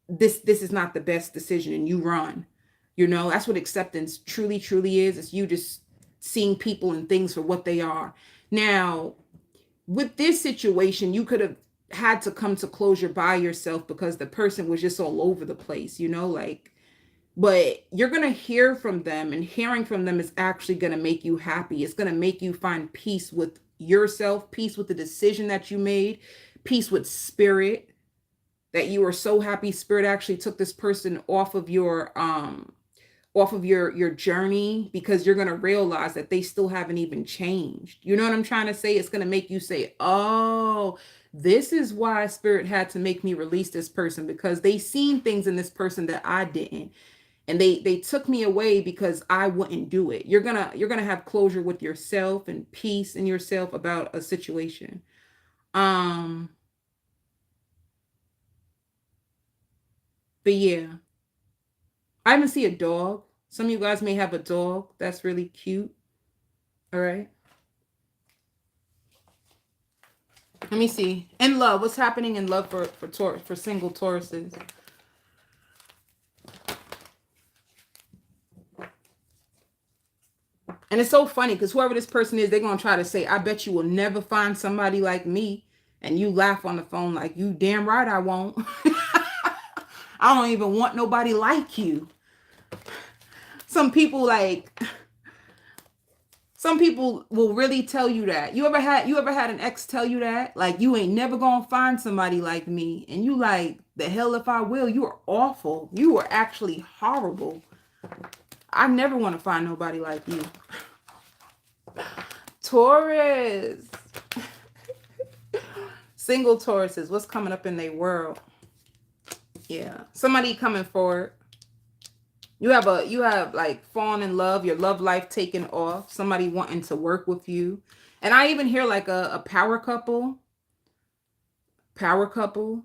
this is not the best decision, and you run. That's what acceptance truly is. It's you just seeing people and things for what they are. Now, with this situation, you could have had to come to closure by yourself, because the person was just all over the place, but you're going to hear from them, and hearing from them is actually going to make you happy. It's going to make you find peace with yourself, peace with the decision that you made, peace with spirit, that you are so happy spirit actually took this person off of your journey, because you're going to realize that they still haven't even changed. You know what I'm trying to say? It's going to make you say, oh, this is why spirit had to make me release this person, because they seen things in this person that I didn't. And they took me away because I wouldn't do it. You're gonna have closure with yourself and peace in yourself about a situation. But yeah, I even see a dog. Some of you guys may have a dog that's really cute. All right. Let me see. In love, what's happening in love for single Tauruses? And it's so funny, because whoever this person is, they're going to try to say, I bet you will never find somebody like me. And you laugh on the phone like, you damn right I won't. I don't even want nobody like you. Some people will really tell you that. You ever had an ex tell you that? Like, you ain't never going to find somebody like me. And you like, the hell if I will. You are awful. You are actually horrible. I never want to find nobody like you. Taurus. Single Tauruses, what's coming up in their world? Yeah, somebody coming forward. You have like fallen in love, your love life taken off, somebody wanting to work with you. And I even hear like a power couple. Power couple.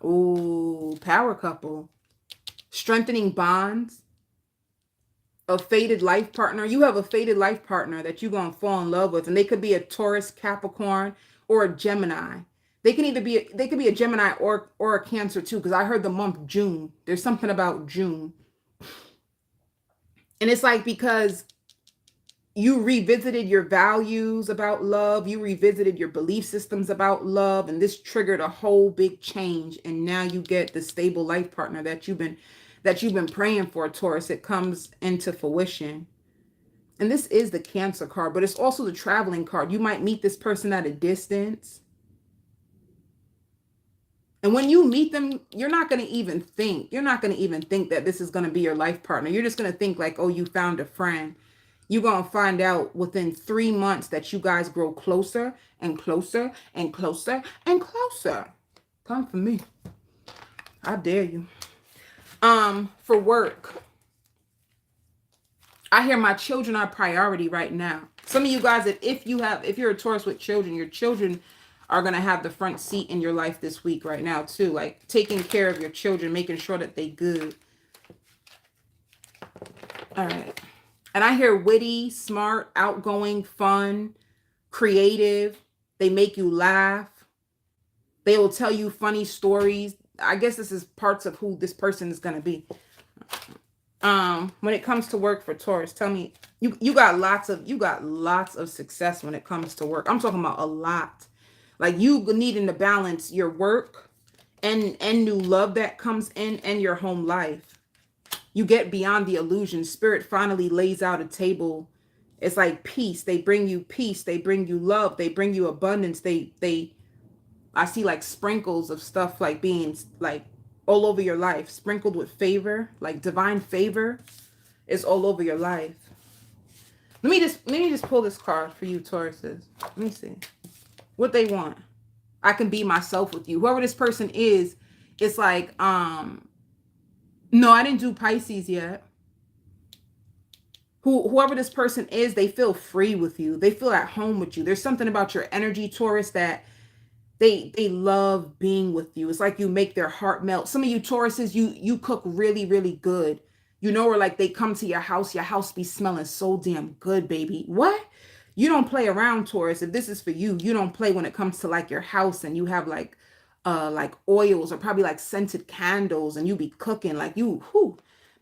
Ooh, power couple. Strengthening bonds. A fated life partner. You have a fated life partner that you're going to fall in love with. And they could be a Taurus, Capricorn, or a Gemini. They could be a Gemini or a Cancer too, because I heard the month June. There's something about June. And it's like, because you revisited your values about love, you revisited your belief systems about love, and this triggered a whole big change. And now you get the stable life partner that you've been praying for, Taurus. It comes into fruition. And this is the Cancer card, but it's also the traveling card. You might meet this person at a distance. And when you meet them, you're not going to even think that this is going to be your life partner. You're just going to think like, oh, you found a friend. You're going to find out within 3 months that you guys grow closer and closer and closer and closer. Come for me. I dare you. For work, I hear my children are priority right now. Some of you guys, if you're a Taurus with children, your children are going to have the front seat in your life this week right now too. Like taking care of your children, making sure that they good. All right. And I hear witty, smart, outgoing, fun, creative. They make you laugh. They will tell you funny stories. I guess this is parts of who this person is going to be. When it comes to work for Taurus, tell me, you got lots of success when it comes to work. I'm talking about a lot. Like you needing to balance your work and new love that comes in and your home life. You get beyond the illusion. Spirit finally lays out a table. It's like peace. They bring you peace. They bring you love. They bring you abundance. I see like sprinkles of stuff like being like all over your life, sprinkled with favor, like divine favor is all over your life. Let me just pull this card for you, Tauruses. Let me see what they want. I can be myself with you. Whoever this person is, it's like, no, I didn't do Pisces yet. Whoever this person is, they feel free with you. They feel at home with you. There's something about your energy, Taurus, that they love being with you. It's like you make their heart melt. Some of you Tauruses, you cook really, really good. You know, or like they come to your house be smelling so damn good, baby. What? You don't play around, Taurus. If this is for you, you don't play when it comes to like your house and you have like oils or probably like scented candles and you be cooking like you,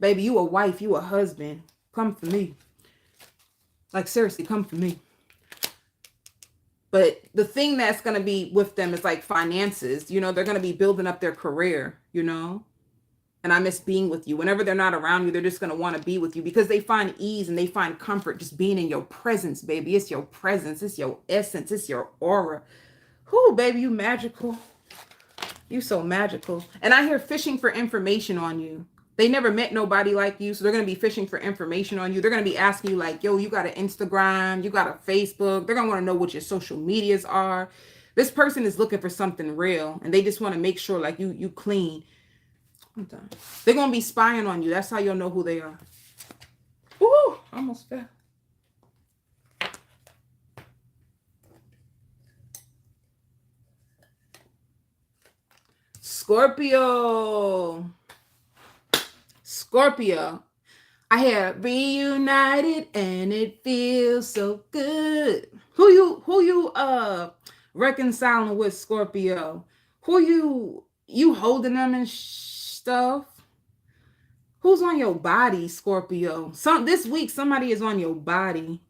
baby, you a wife, you a husband. Come for me. Like seriously, come for me. But the thing that's going to be with them is like finances. You know, they're going to be building up their career, you know. And I miss being with you. Whenever they're not around you, they're just going to want to be with you because they find ease and they find comfort just being in your presence, baby. It's your presence. It's your essence. It's your aura. Whoo, baby, you magical. You so magical. And I hear fishing for information on you. They never met nobody like you, so they're going to be fishing for information on you. They're going to be asking you like, yo, you got an Instagram, you got a Facebook. They're going to want to know what your social medias are. This person is looking for something real, and they just want to make sure like you clean. I'm done. They're going to be spying on you. That's how you'll know who they are. Ooh, almost fell. Scorpio. Scorpio. I have reunited and it feels so good. Who you reconciling with, Scorpio? Who you holding them and stuff? Who's on your body, Scorpio? This week somebody is on your body.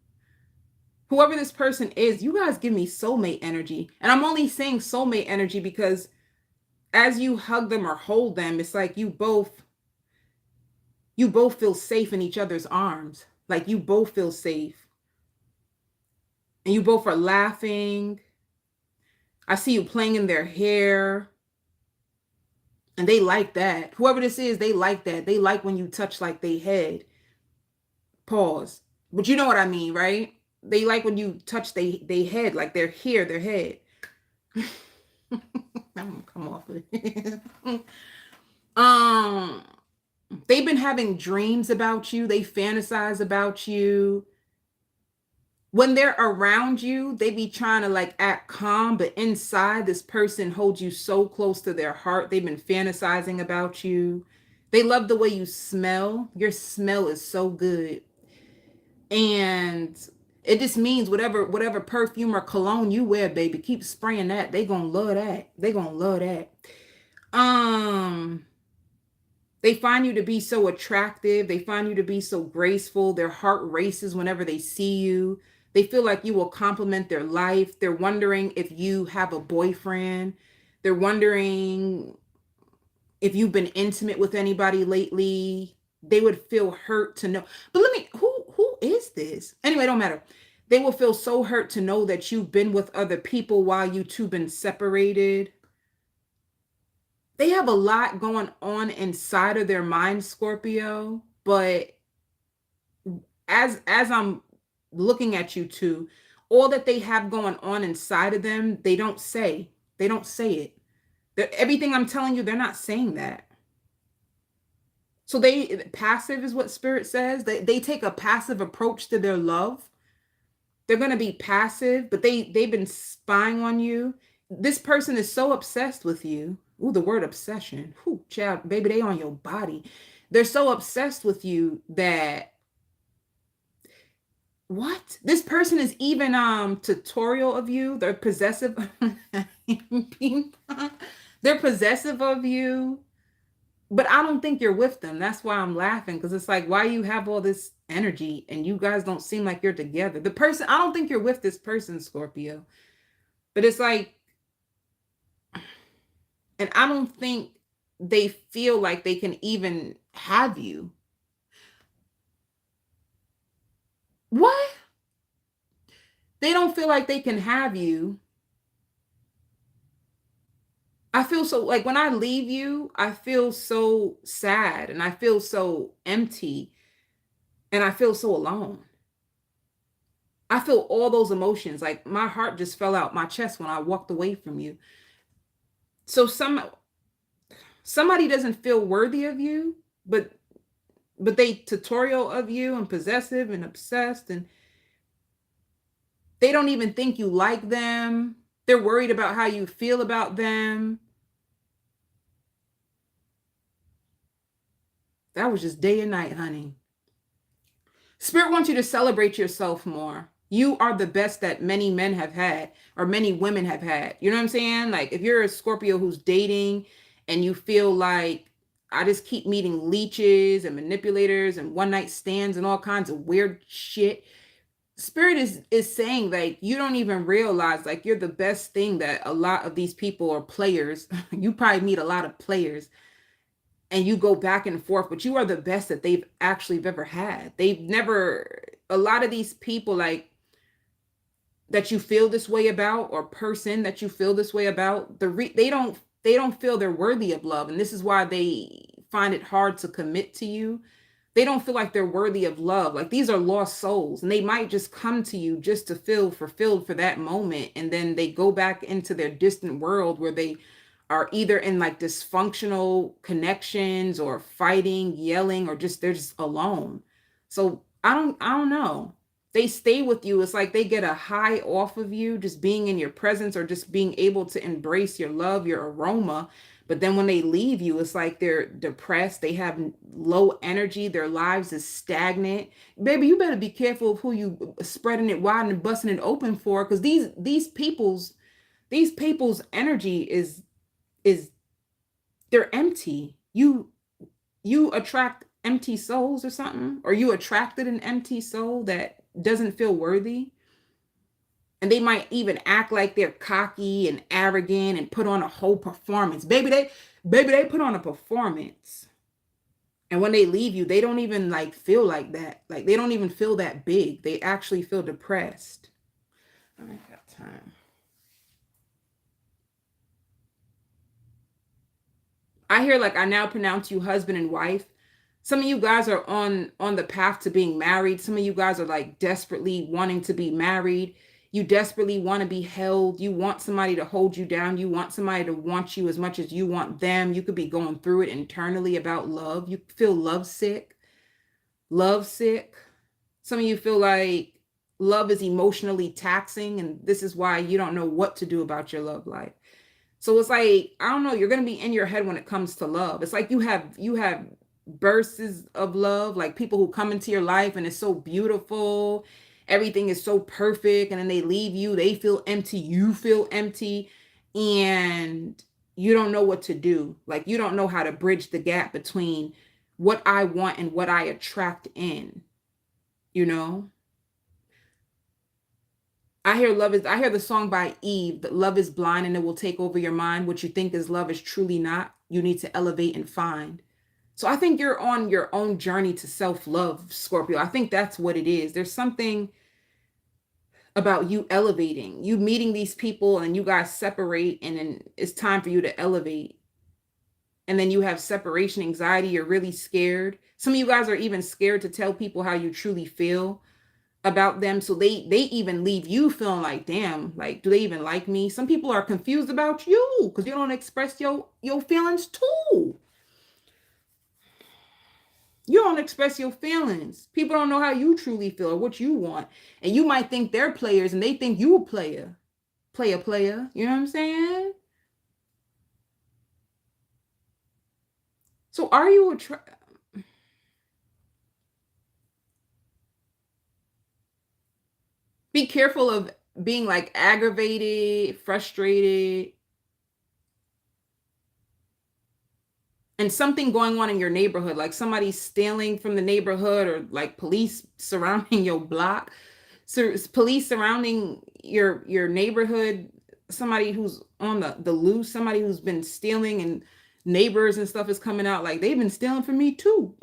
Whoever this person is, you guys give me soulmate energy. And I'm only saying soulmate energy because as you hug them or hold them, it's like you both feel safe in each other's arms. Like you both feel safe. And you both are laughing. I see you playing in their hair. And they like that. Whoever this is, they like that. They like when you touch like their head. Pause. But you know what I mean, right? They like when you touch their head, like their hair, their head. I'm gonna come off of it. They've been having dreams about you. They fantasize about you. When they're around you, they be trying to like act calm, but inside this person holds you so close to their heart. They've been fantasizing about you. They love the way you smell. Your smell is so good. And it just means whatever perfume or cologne you wear, baby, keep spraying that. They gonna love that. They gonna love that. They find you to be so attractive. They find you to be so graceful. Their heart races whenever they see you. They feel like you will complement their life. They're wondering if you have a boyfriend. They're wondering if you've been intimate with anybody lately. They would feel hurt to know. But who is this? Anyway, it don't matter. They will feel so hurt to know that you've been with other people while you two been separated. They have a lot going on inside of their mind, Scorpio, but as I'm looking at you too, all that they have going on inside of them, they don't say. They don't say it. Everything I'm telling you, they're not saying that. So they passive is what spirit says. They take a passive approach to their love. They're going to be passive, but they've been spying on you. This person is so obsessed with you. Ooh, the word obsession. Ooh, child, baby, they on your body. They're so obsessed with you that what? This person is even tutorial of you. They're possessive. They're possessive of you. But I don't think you're with them. That's why I'm laughing, because it's like, why you have all this energy and you guys don't seem like you're together. The person, I don't think you're with this person, Scorpio. But it's like, and I don't think they feel like they can even have you. What? They don't feel like they can have you. I feel so like when I leave you, I feel so sad and I feel so empty and I feel so alone. I feel all those emotions. Like my heart just fell out my chest when I walked away from you. So somebody doesn't feel worthy of you, but they tutorial of you and possessive and obsessed, and they don't even think you like them. They're worried about how you feel about them. That was just day and night, honey. Spirit wants you to celebrate yourself more. You are the best that many men have had, or many women have had. You know what I'm saying? Like if you're a Scorpio who's dating and you feel like I just keep meeting leeches and manipulators and one night stands and all kinds of weird shit. Spirit is saying like you don't even realize like you're the best thing that a lot of these people are players. You probably meet a lot of players and you go back and forth, but you are the best that they've actually ever had. They've never, a lot of these people like that you feel this way about, or person that you feel this way about, they don't feel they're worthy of love, and this is why they find it hard to commit to you. They don't feel like they're worthy of love. Like these are lost souls, and they might just come to you just to feel fulfilled for that moment, and then they go back into their distant world where they are either in like dysfunctional connections or fighting, yelling, or just they're just alone. So I don't know. They stay with you. It's like they get a high off of you just being in your presence, or just being able to embrace your love, your aroma. But then when they leave you, it's like they're depressed. They have low energy. Their lives is stagnant. Baby, you better be careful of who you spreading it wide and busting it open for, because these people's energy is they're empty. You attract empty souls or something, or you attracted an empty soul that doesn't feel worthy. And they might even act like they're cocky and arrogant and put on a whole performance. Baby, they put on a performance. And when they leave you, they don't even like feel like that. Like they don't even feel that big. They actually feel depressed. I ain't got time. I hear like I now pronounce you husband and wife. Some of you guys are on the path to being married. Some of you guys are like desperately wanting to be married. You desperately want to be held. You want somebody to hold you down. You want somebody to want you as much as you want them. You could be going through it internally about love. You feel lovesick. Lovesick. Some of you feel like love is emotionally taxing, and this is why you don't know what to do about your love life. So it's like, I don't know, you're going to be in your head when it comes to love. It's like you have bursts of love, like people who come into your life and it's so beautiful. Everything is so perfect. And then they leave you. They feel empty. You feel empty. And you don't know what to do. Like you don't know how to bridge the gap between what I want and what I attract in, you know? I hear the song by Eve, that love is blind and it will take over your mind. What you think is love is truly not. You need to elevate and find. So I think you're on your own journey to self-love, Scorpio. I think that's what it is. There's something about you elevating, you meeting these people and you guys separate, and then it's time for you to elevate. And then you have separation anxiety. You're really scared. Some of you guys are even scared to tell people how you truly feel about them, so they even leave you feeling like, damn, like, do they even like me? Some people are confused about you because you don't express your feelings too. You don't express your feelings. People don't know how you truly feel or what you want. And you might think they're players and they think you a player. Player. You know what I'm saying? So are you be careful of being like aggravated, frustrated, and something going on in your neighborhood, like somebody stealing from the neighborhood or like police surrounding your block. So police surrounding your neighborhood, somebody who's on the loose, somebody who's been stealing, and neighbors and stuff is coming out like they've been stealing from me too.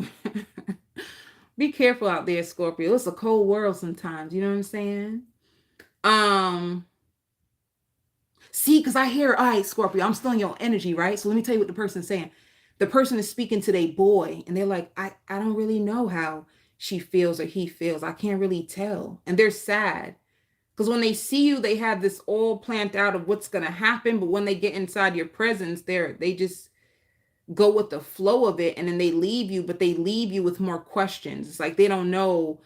Be careful out there, Scorpio. It's a cold world sometimes, you know what I'm saying? Um See, because I hear, all right, Scorpio, I'm stealing your energy, right? So let me tell you what the person's saying. The person is speaking to their boy, and they're like, I don't really know how she feels or he feels. I can't really tell. And they're sad. Because when they see you, they have this all planned out of what's going to happen. But when they get inside your presence, they just go with the flow of it. And then they leave you, but they leave you with more questions. It's like they don't know,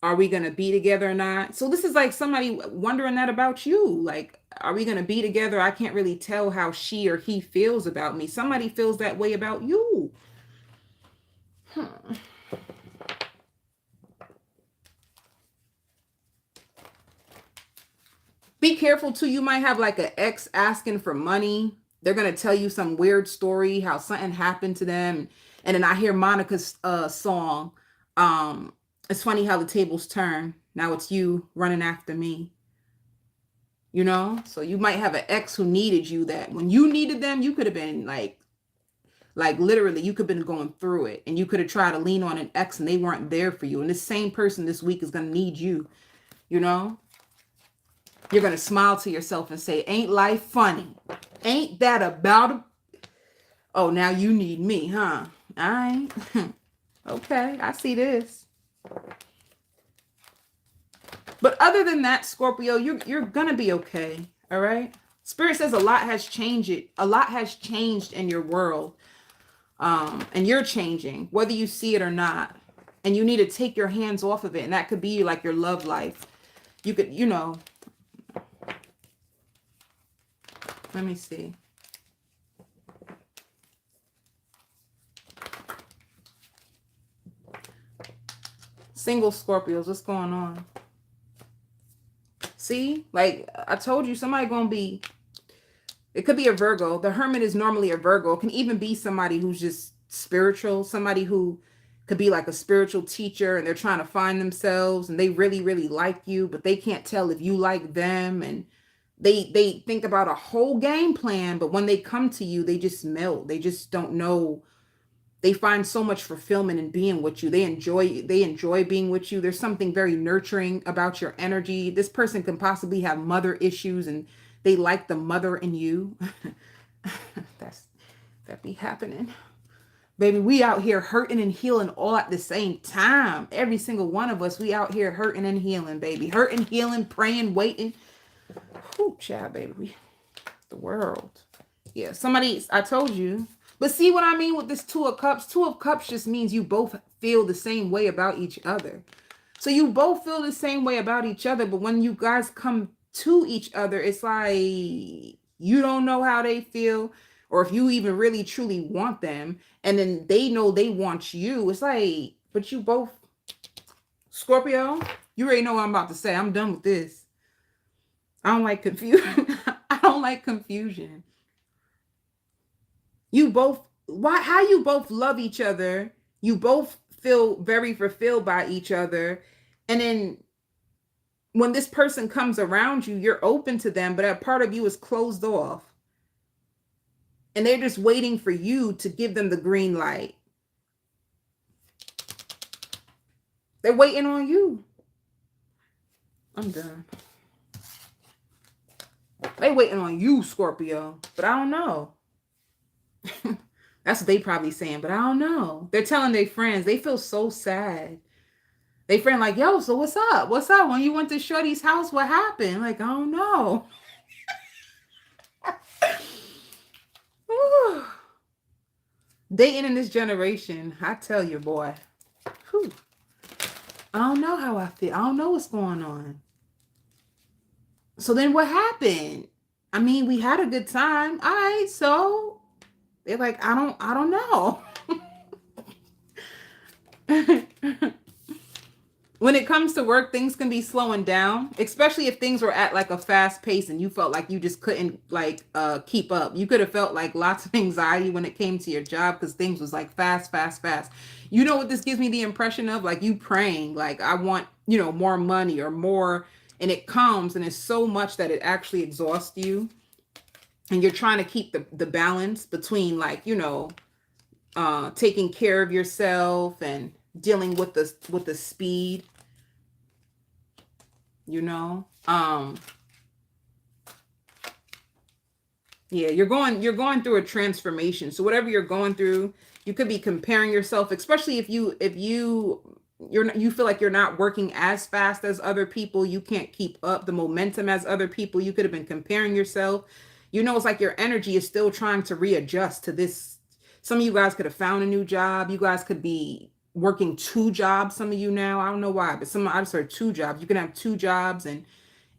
are we going to be together or not? So this is like somebody wondering that about you. Like, are we going to be together? I can't really tell how she or he feels about me. Somebody feels that way about you. Be careful too. You might have like an ex asking for money. They're going to tell you some weird story, how something happened to them. And then I hear Monica's song. It's funny how the tables turn. Now it's you running after me. You know, so you might have an ex who needed you, that when you needed them, you could have been like literally, you could have been going through it, and you could have tried to lean on an ex and they weren't there for you. And this same person this week is going to need you. You know, you're going to smile to yourself and say, ain't life funny? Ain't that about a... Oh, now you need me, huh? All right. Okay, I see this. But other than that, Scorpio, you're gonna be okay. All right. Spirit says a lot has changed. A lot has changed in your world, and you're changing, whether you see it or not. And you need to take your hands off of it. And that could be like your love life. You could, you know. Let me see. Single Scorpios, what's going on? See, like I told you, somebody gonna be, it could be a Virgo. The Hermit is normally a Virgo. It can even be somebody who's just spiritual, somebody who could be like a spiritual teacher, and they're trying to find themselves, and they really, really like you, but they can't tell if you like them. And they think about a whole game plan, but when they come to you, they just melt. They just don't know. They find so much fulfillment in being with you. They enjoy being with you. There's something very nurturing about your energy. This person can possibly have mother issues, and they like the mother in you. That be happening. Baby, we out here hurting and healing all at the same time. Every single one of us, we out here hurting and healing, baby. Hurting, healing, praying, waiting. Whoo, child, baby. The world. Yeah, somebody, I told you. But see what I mean with this Two of Cups? Two of Cups just means you both feel the same way about each other. So you both feel the same way about each other, but when you guys come to each other, it's like you don't know how they feel, or if you even really truly want them, and then they know they want you. It's like, but you both, Scorpio, you already know what I'm about to say. I'm done with this. I don't like confusion. I don't like confusion. You both, how you both love each other. You both feel very fulfilled by each other. And then when this person comes around you, you're open to them, but a part of you is closed off. And they're just waiting for you to give them the green light. They're waiting on you. I'm done. They're waiting on you, Scorpio. But I don't know. That's what they probably saying, but I don't know. They're telling their friends. They feel so sad. They friend like, yo, so what's up? What's up? When you went to Shorty's house, what happened? Like, I don't know. Dating in this generation, I tell you, boy. Whew, I don't know how I feel. I don't know what's going on. So then what happened? I mean, we had a good time. All right, so they're like, I don't know. When it comes to work, things can be slowing down, especially if things were at like a fast pace and you felt like you just couldn't like keep up. You could have felt like lots of anxiety when it came to your job because things was like fast, fast, fast. You know what this gives me the impression of? Like you praying, like I want, more money or more, and it comes and it's so much that it actually exhausts you. And you're trying to keep the balance between like, taking care of yourself and dealing with the speed, you know. Yeah, you're going through a transformation. So whatever you're going through, you could be comparing yourself, especially if you feel like you're not working as fast as other people, you can't keep up the momentum as other people. You could have been comparing yourself. It's like your energy is still trying to readjust to this. Some of you guys could have found a new job. You guys could be working two jobs. Some of you now, I don't know why, but I just heard two jobs. You can have two jobs, and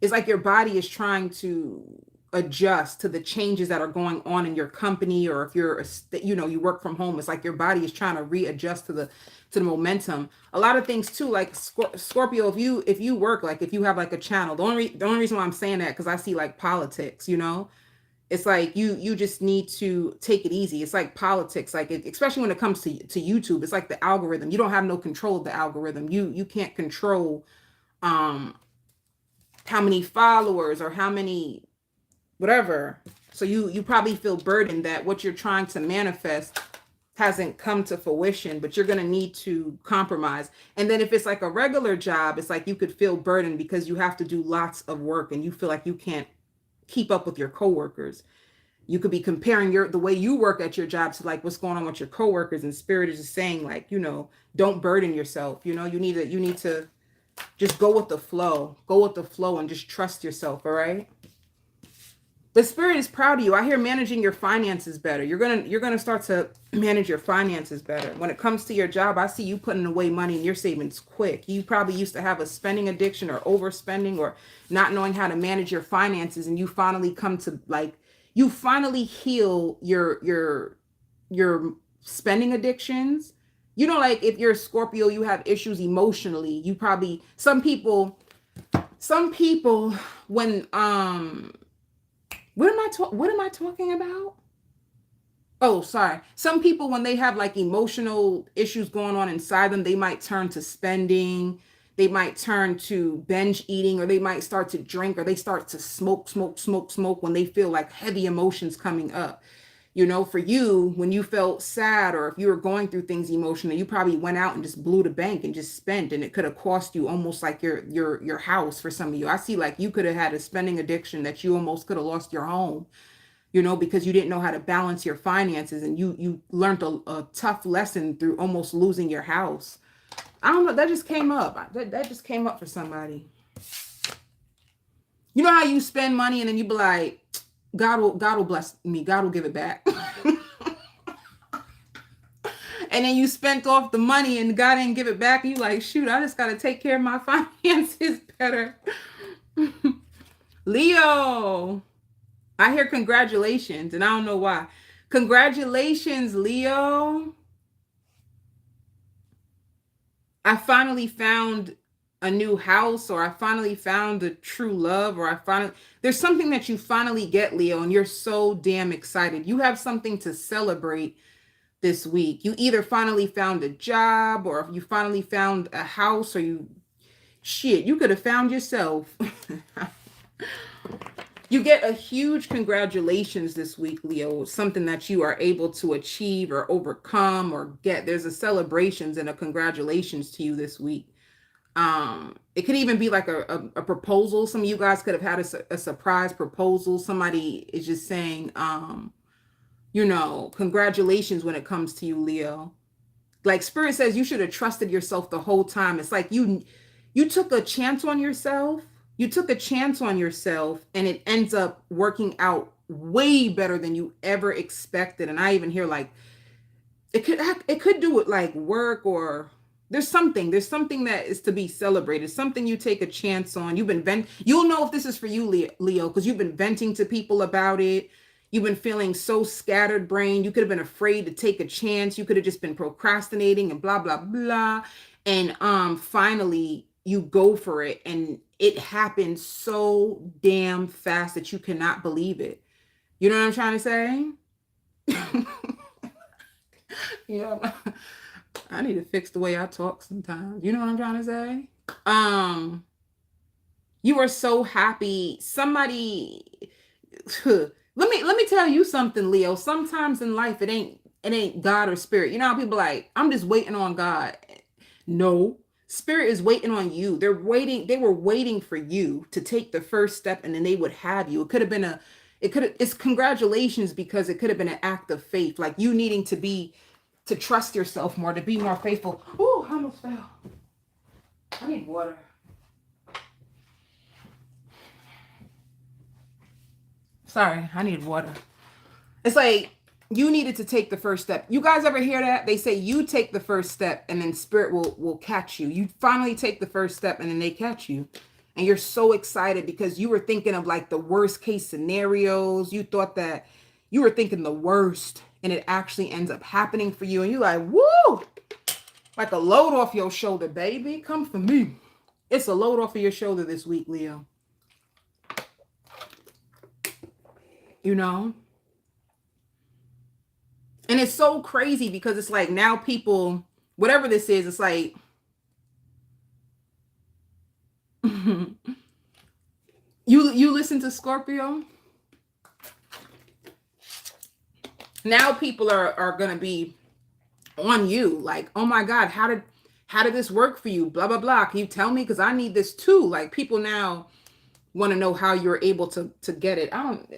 it's like your body is trying to adjust to the changes that are going on in your company, or if you work from home, it's like your body is trying to readjust to the momentum. A lot of things too, like Scorpio, if you work, like if you have like a channel, the only reason why I'm saying that because I see like politics, it's like you just need to take it easy. It's like politics, like especially when it comes to YouTube. It's like the algorithm. You don't have no control of the algorithm. You can't control how many followers or how many whatever. So you probably feel burdened that what you're trying to manifest hasn't come to fruition, but you're going to need to compromise. And then if it's like a regular job, it's like you could feel burdened because you have to do lots of work and you feel like you can't keep up with your coworkers. You could be comparing the way you work at your job to like what's going on with your coworkers, and spirit is just saying like, don't burden yourself. You need to just go with the flow. Go with the flow and just trust yourself, all right? The spirit is proud of you. I hear managing your finances better. You're gonna start to manage your finances better. When it comes to your job, I see you putting away money in your savings quick. You probably used to have a spending addiction or overspending or not knowing how to manage your finances, and you finally come to you finally heal your spending addictions. Like if you're a Scorpio, you have issues emotionally. You probably some people when what am I talking about? Oh, sorry. Some people, when they have like emotional issues going on inside them, they might turn to spending. They might turn to binge eating, or they might start to drink, or they start to smoke when they feel like heavy emotions coming up. For you, when you felt sad or if you were going through things emotionally, you probably went out and just blew the bank and just spent, and it could have cost you almost like your house. For some of you, I see like you could have had a spending addiction that you almost could have lost your home, because you didn't know how to balance your finances, and you learned a tough lesson through almost losing your house. I don't know, that just came up. That just came up for somebody. You know how you spend money and then you be like, God will bless me. God will give it back. And then you spent off the money and God didn't give it back. And you like, shoot, I just got to take care of my finances better. Leo, I hear congratulations, and I don't know why. Congratulations, Leo. I finally found a new house, or I finally found a true love, or there's something that you finally get, Leo, and you're so damn excited. You have something to celebrate this week. You either finally found a job, or if you finally found a house, or you could have found yourself. You get a huge congratulations this week, Leo. Something that you are able to achieve or overcome or get. There's a celebrations and a congratulations to you this week. It could even be like a proposal. Some of you guys could have had a surprise proposal. Somebody is just saying, congratulations when it comes to you, Leo. Like Spirit says, you should have trusted yourself the whole time. It's like you took a chance on yourself. You took a chance on yourself, and it ends up working out way better than you ever expected. And I even hear like it could do with like work, or there's something that is to be celebrated, something you take a chance on. You'll know if this is for you, Leo, because you've been venting to people about it. You've been feeling so scattered brain. You could have been afraid to take a chance. You could have just been procrastinating and blah blah blah. And finally you go for it, and it happens so damn fast that you cannot believe it. You know what I'm trying to say? Yeah. I need to fix the way I talk sometimes. You know what I'm trying to say? You are so happy. Somebody let me tell you something, Leo. Sometimes in life it ain't God or spirit. You know how people like, I'm just waiting on God. No. Spirit is waiting on you. They were waiting for you to take the first step, and then they would have you. It's congratulations, because it could have been an act of faith. Like you needing to trust yourself more, to be more faithful. Oh, I almost fell. I need water. Sorry, I need water. It's like you needed to take the first step. You guys ever hear that? They say you take the first step and then spirit will catch you. You finally take the first step and then they catch you. And you're so excited because you were thinking of like the worst case scenarios. You thought that you were thinking the worst, and it actually ends up happening for you. And you're like, woo, like a load off your shoulder, baby. Come for me. It's a load off of your shoulder this week, Leo. You know? And it's so crazy because it's like now people, whatever this is, it's like, you listen to Scorpio. Now people are gonna be on you, like, oh my God, how did this work for you? Blah blah blah. Can you tell me? Because I need this too. Like people now want to know how you're able to get it.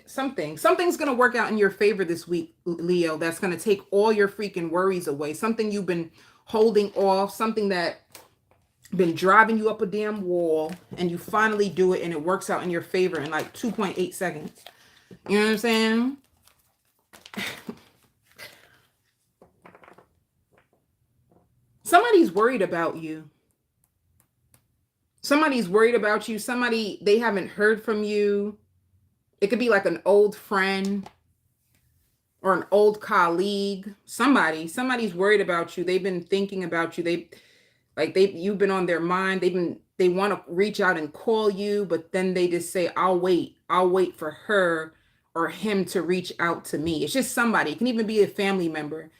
Something's gonna work out in your favor this week, Leo. That's gonna take all your freaking worries away. Something you've been holding off. Something that been driving you up a damn wall, and you finally do it, and it works out in your favor in like 2.8 seconds. You know what I'm saying? Somebody's worried about you. Somebody's worried about you. They haven't heard from you. It could be like an old friend or an old colleague. Somebody's worried about you. They've been thinking about you. You've been on their mind. They want to reach out and call you, but then they just say, I'll wait for her or him to reach out to me. It's just somebody. It can even be a family member.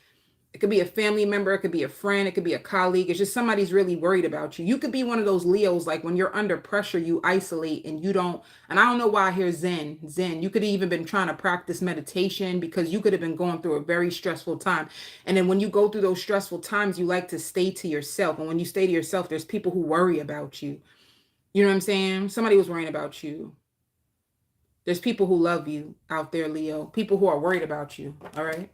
It could be a family member. It could be a friend. It could be a colleague. It's just somebody's really worried about you. You could be one of those Leos, like when you're under pressure, you isolate and you don't. And I don't know why I hear Zen. You could have even been trying to practice meditation because you could have been going through a very stressful time. And then when you go through those stressful times, you like to stay to yourself. And when you stay to yourself, there's people who worry about you. You know what I'm saying? Somebody was worrying about you. There's people who love you out there, Leo. People who are worried about you. All right.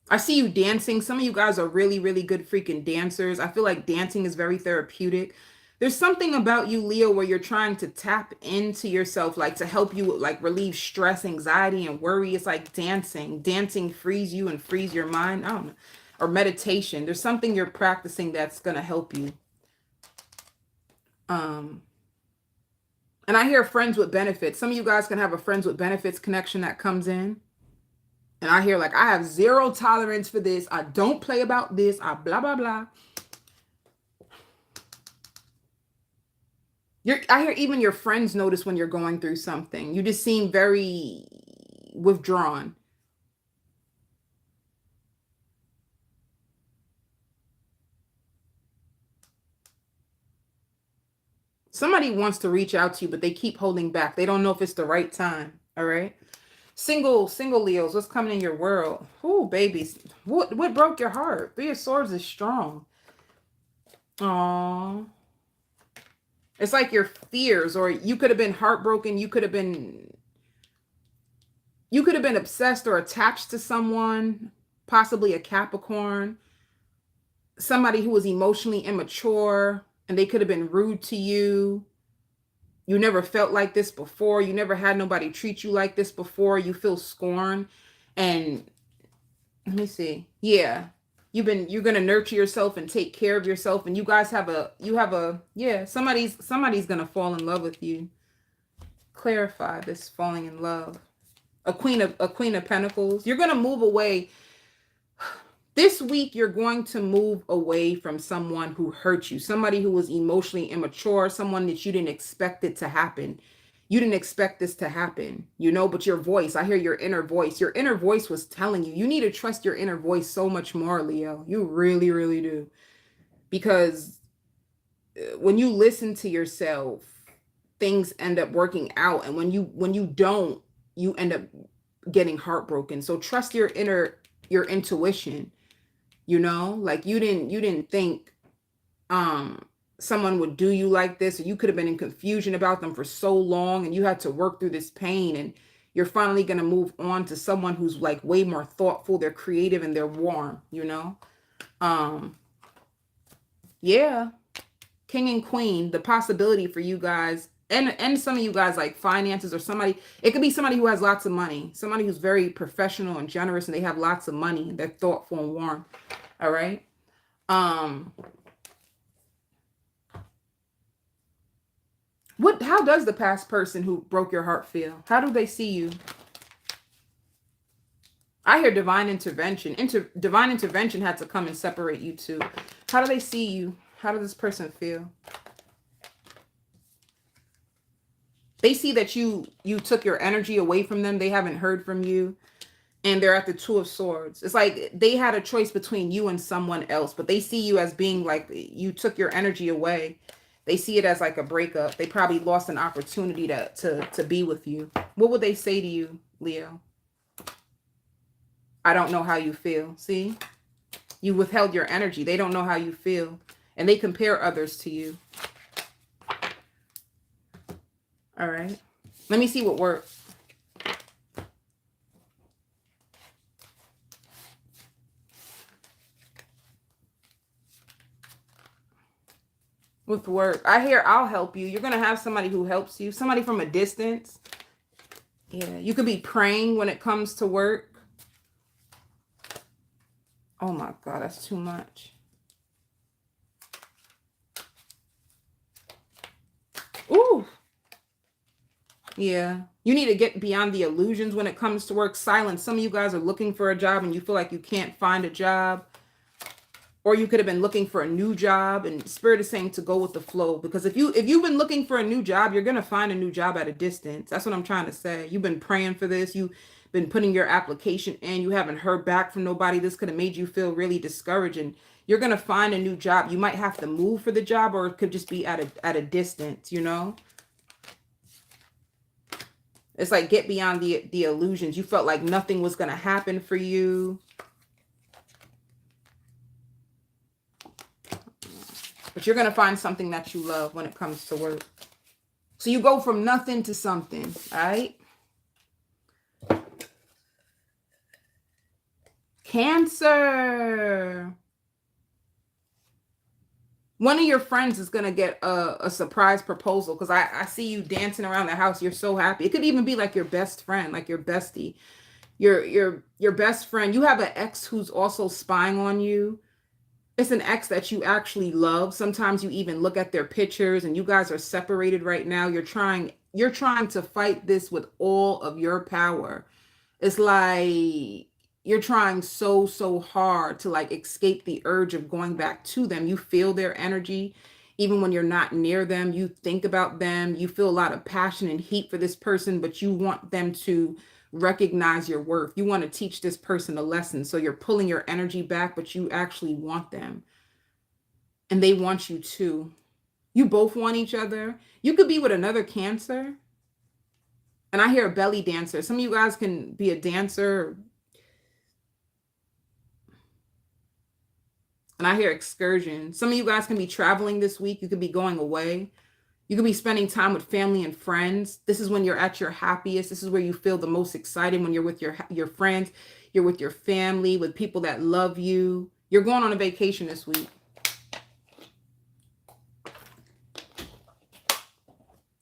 I see you dancing. Some of you guys are really, really good freaking dancers. I feel like dancing is very therapeutic. There's something about you, Leo, where you're trying to tap into yourself, like to help you like relieve stress, anxiety, and worry. It's like dancing. Dancing frees you and frees your mind. I don't know. Or meditation. There's something you're practicing that's going to help you. And I hear friends with benefits. Some of you guys can have a friends with benefits connection that comes in. And I hear like, I have zero tolerance for this. I don't play about this. I blah, blah, blah. I hear even your friends notice when you're going through something. You just seem very withdrawn. Somebody wants to reach out to you, but they keep holding back. They don't know if it's the right time. All right. Single Leos, what's coming in your world? Oh, babies. What broke your heart? Three of Swords is strong. Aww. It's like your fears, or you could have been heartbroken. You could have been You could have been obsessed or attached to someone, possibly a Capricorn, somebody who was emotionally immature, and they could have been rude to you. You never felt like this before. You never had nobody treat you like this before. You feel scorn. And let me see. Yeah. You're gonna nurture yourself and take care of yourself. And you guys have yeah, somebody's gonna fall in love with you. Clarify this falling in love. A queen of pentacles. You're gonna move away. This week, you're going to move away from someone who hurt you, somebody who was emotionally immature, someone that you didn't expect it to happen. You didn't expect this to happen, but your voice, I hear your inner voice. Your inner voice was telling you, you need to trust your inner voice so much more, Leo. You really, really do. Because when you listen to yourself, things end up working out. And when you don't, you end up getting heartbroken. So trust your intuition. Like you didn't think someone would do you like this, or you could have been in confusion about them for so long and you had to work through this pain, and you're finally going to move on to someone who's like way more thoughtful, they're creative, and they're warm. Yeah, king and queen, the possibility for you guys, and some of you guys, like finances, or somebody, it could be somebody who has lots of money, somebody who's very professional and generous, and they have lots of money, and they're thoughtful and warm. All right. How does the past person who broke your heart feel? How do they see you? I hear divine intervention. Divine intervention had to come and separate you two. How do they see you? How does this person feel? They see that you took your energy away from them. They haven't heard from you. And they're at the Two of Swords. It's like they had a choice between you and someone else, but they see you as being like, you took your energy away. They see it as like a breakup. They probably lost an opportunity to be with you. What would they say to you, Leo? I don't know how you feel. See? You withheld your energy. They don't know how you feel. And they compare others to you. All right. Let me see what works. With work, I hear I'll help you. You're going to have somebody who helps you. Somebody from a distance. Yeah, you could be praying when it comes to work. Oh my God, that's too much. Ooh. Yeah, you need to get beyond the illusions when it comes to work. Silence. Some of you guys are looking for a job and you feel like you can't find a job. Or you could have been looking for a new job, and Spirit is saying to go with the flow. Because if you've been looking for a new job, you're going to find a new job at a distance. That's what I'm trying to say. You've been praying for this. You've been putting your application in. You haven't heard back from nobody. This could have made you feel really discouraged. And you're going to find a new job. You might have to move for the job, or it could just be at a distance, It's like get beyond the illusions. You felt like nothing was going to happen for you. But you're going to find something that you love when it comes to work. So you go from nothing to something, all right? Cancer. One of your friends is going to get a surprise proposal, because I see you dancing around the house. You're so happy. It could even be like your best friend, like your bestie. Your best friend. You have an ex who's also spying on you. It's an ex that you actually love. Sometimes you even look at their pictures, and you guys are separated right now. You're trying to fight this with all of your power. It's like you're trying so hard to like escape the urge of going back to them. You feel their energy. Even when you're not near them, you think about them. You feel a lot of passion and heat for this person, but you want them to recognize your worth. You want to teach this person a lesson. So you're pulling your energy back, but you actually want them. And they want you too. You both want each other. You could be with another Cancer. And I hear a belly dancer. Some of you guys can be a dancer. And I hear excursion. Some of you guys can be traveling this week. You could be going away. You could be spending time with family and friends. This is when you're at your happiest. This is where you feel the most excited, when you're with your friends, you're with your family, with people that love you. You're going on a vacation this week.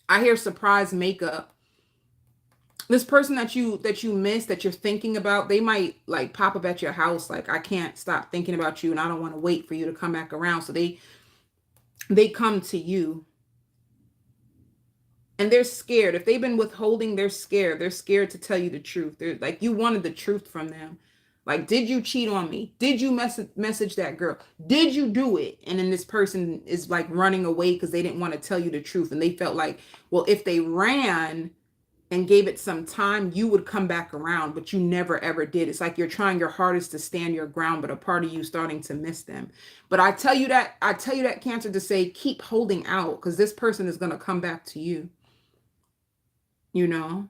I hear surprise makeup. This person that you miss, that you're thinking about, they might like pop up at your house like, I can't stop thinking about you and I don't want to wait for you to come back around. So they come to you. And they're scared. If they've been withholding, they're scared. They're scared to tell you the truth. They're like, you wanted the truth from them. Like, did you cheat on me? Did you message that girl? Did you do it? And then this person is like running away because they didn't want to tell you the truth. And they felt like, well, if they ran and gave it some time, you would come back around, but you never ever did. It's like you're trying your hardest to stand your ground, but a part of you starting to miss them. But I tell you that Cancer, to say, keep holding out, because this person is going to come back to you. You know,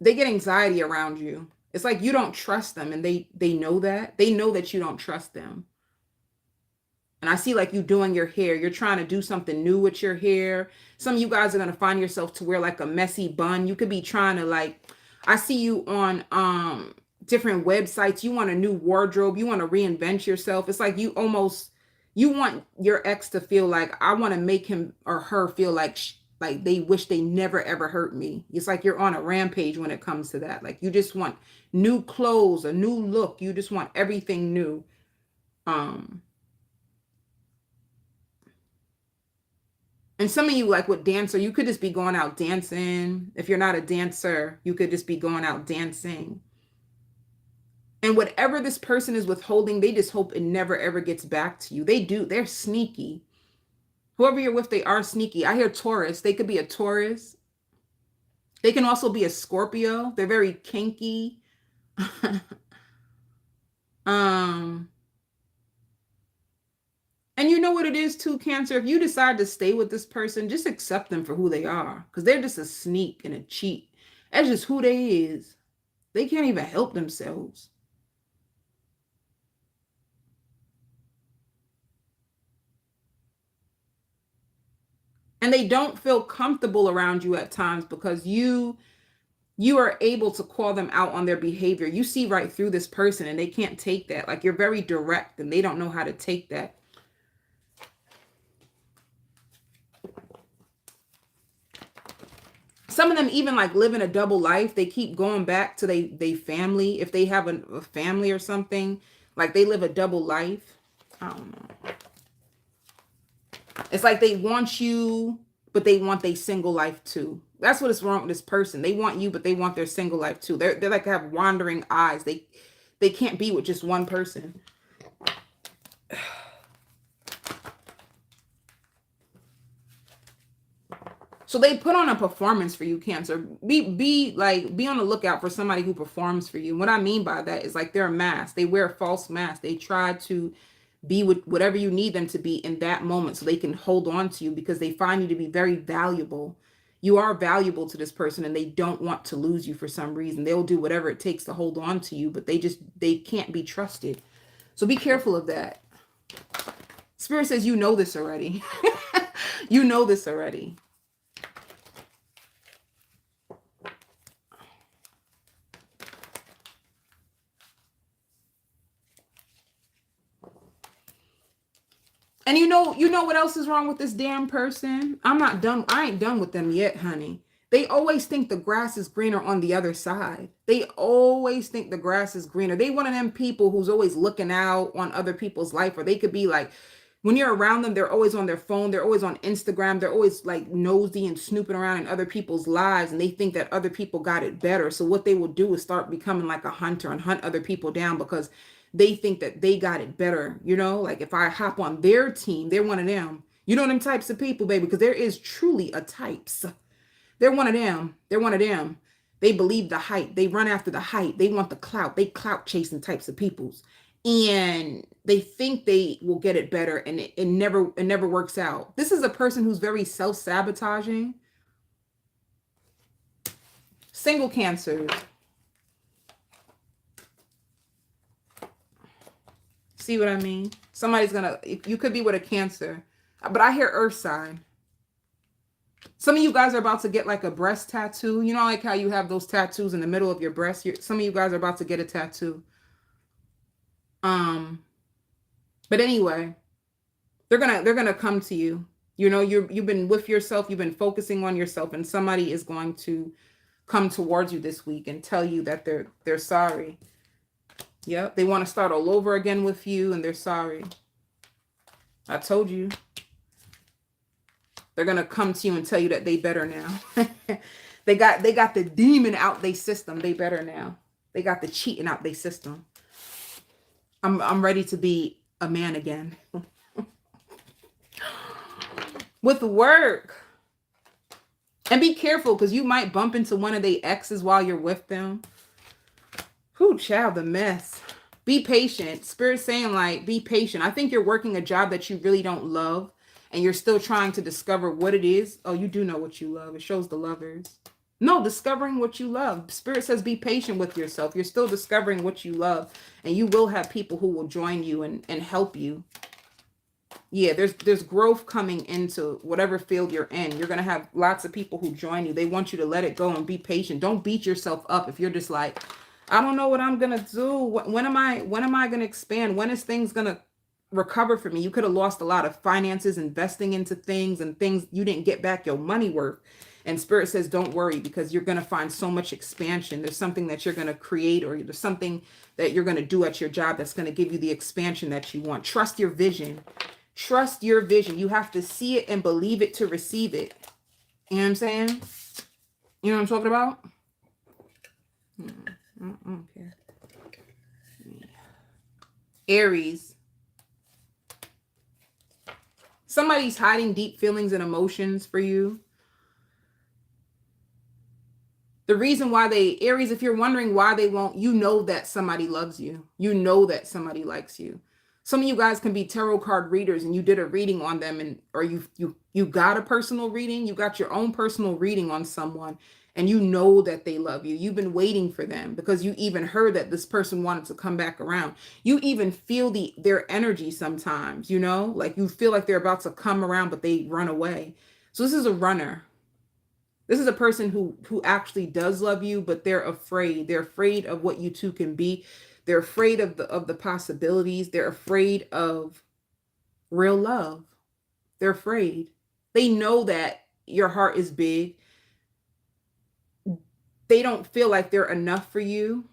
they get anxiety around you. It's like you don't trust them, and they know that. They know that you don't trust them. And I see like you doing your hair. You're trying to do something new with your hair. Some of you guys are going to find yourself to wear like a messy bun. You could be trying to like, I see you on different websites. You want a new wardrobe. You want to reinvent yourself. It's like you want your ex to feel like, I want to make him or her feel like they wish they never ever hurt me. It's like you're on a rampage when it comes to that. Like you just want new clothes, a new look. You just want everything new. And some of you, like with dancer, you could just be going out dancing. If you're not a dancer, you could just be going out dancing. And whatever this person is withholding, they just hope it never ever gets back to you. They're sneaky. Whoever you're with, they are sneaky. I hear Taurus. They could be a Taurus. They can also be a Scorpio. They're very kinky. And you know what it is too, Cancer? If you decide to stay with this person, just accept them for who they are. Because they're just a sneak and a cheat. That's just who they is. They can't even help themselves. And they don't feel comfortable around you at times because you are able to call them out on their behavior. You see right through this person and they can't take that. Like you're very direct and they don't know how to take that. Some of them even like living a double life. They keep going back to they family. If they have a family or something, like they live a double life. I don't know. It's like they want you, but they want their single life too. That's what is wrong with this person. They want you, but they want their single life too. They're like have wandering eyes. They can't be with just one person. So they put on a performance for you, Cancer. Be on the lookout for somebody who performs for you. And what I mean by that is like they're a mask. They wear a false mask. They try to be with whatever you need them to be in that moment so they can hold on to you because they find you to be very valuable. You are valuable to this person and they don't want to lose you for some reason. They'll do whatever it takes to hold on to you, but they can't be trusted. So be careful of that. Spirit says you know this already. You know this already. And you know what else is wrong with this damn person? I'm not done. I ain't done with them yet, honey. They always think the grass is greener on the other side. They always think the grass is greener. They one of them people who's always looking out on other people's life, or they could be like, when you're around them, they're always on their phone. They're always on Instagram. They're always like nosy and snooping around in other people's lives. And they think that other people got it better. So what they will do is start becoming like a hunter and hunt other people down because they think that they got it better. You know, like if I hop on their team, they're one of them. You know them types of people, baby, because there is truly a types. They're one of them. They're one of them. They believe the hype. They run after the hype. They want the clout. They clout chasing types of peoples. And they think they will get it better, and it never works out. This is a person who's very self-sabotaging. Single Cancers. See what I mean? Somebody's gonna, you could be with a Cancer. But I hear earth sign. Some of you guys are about to get like a breast tattoo. You know, like how you have those tattoos in the middle of your breast. Some of you guys are about to get a tattoo. But anyway, they're gonna come to you. You know, you've been with yourself, you've been focusing on yourself, and somebody is going to come towards you this week and tell you that they're sorry. Yep, they want to start all over again with you, and they're sorry. I told you. They're gonna come to you and tell you that they better now. they got the demon out their system. They better now. They got the cheating out their system. I'm ready to be a man again. With work. And be careful, because you might bump into one of their exes while you're with them. Whew, child, the mess. Be patient. Spirit's saying, like, be patient. I think you're working a job that you really don't love, and you're still trying to discover what it is. Oh, you do know what you love. It shows the lovers. No, discovering what you love. Spirit says be patient with yourself. You're still discovering what you love, and you will have people who will join you and help you. Yeah, there's growth coming into whatever field you're in. You're going to have lots of people who join you. They want you to let it go and be patient. Don't beat yourself up if you're just like, I don't know what I'm going to do. When am I going to expand? When is things going to recover for me? You could have lost a lot of finances investing into things, and things you didn't get back your money worth. And Spirit says, don't worry, because you're going to find so much expansion. There's something that you're going to create, or there's something that you're going to do at your job that's going to give you the expansion that you want. Trust your vision. Trust your vision. You have to see it and believe it to receive it. You know what I'm saying? You know what I'm talking about? Okay. Aries. Somebody's hiding deep feelings and emotions for you. The reason why Aries, if you're wondering why they won't, you know that somebody loves you. You know that somebody likes you. Some of you guys can be tarot card readers, and you did a reading on them, or you got a personal reading. You got your own personal reading on someone, and you know that they love you. You've been waiting for them because you even heard that this person wanted to come back around. You even feel their energy sometimes, you know, like you feel like they're about to come around, but they run away. So this is a runner. This is a person who actually does love you, but they're afraid. They're afraid of what you two can be. They're afraid of the possibilities. They're afraid of real love. They're afraid. They know that your heart is big. They don't feel like they're enough for you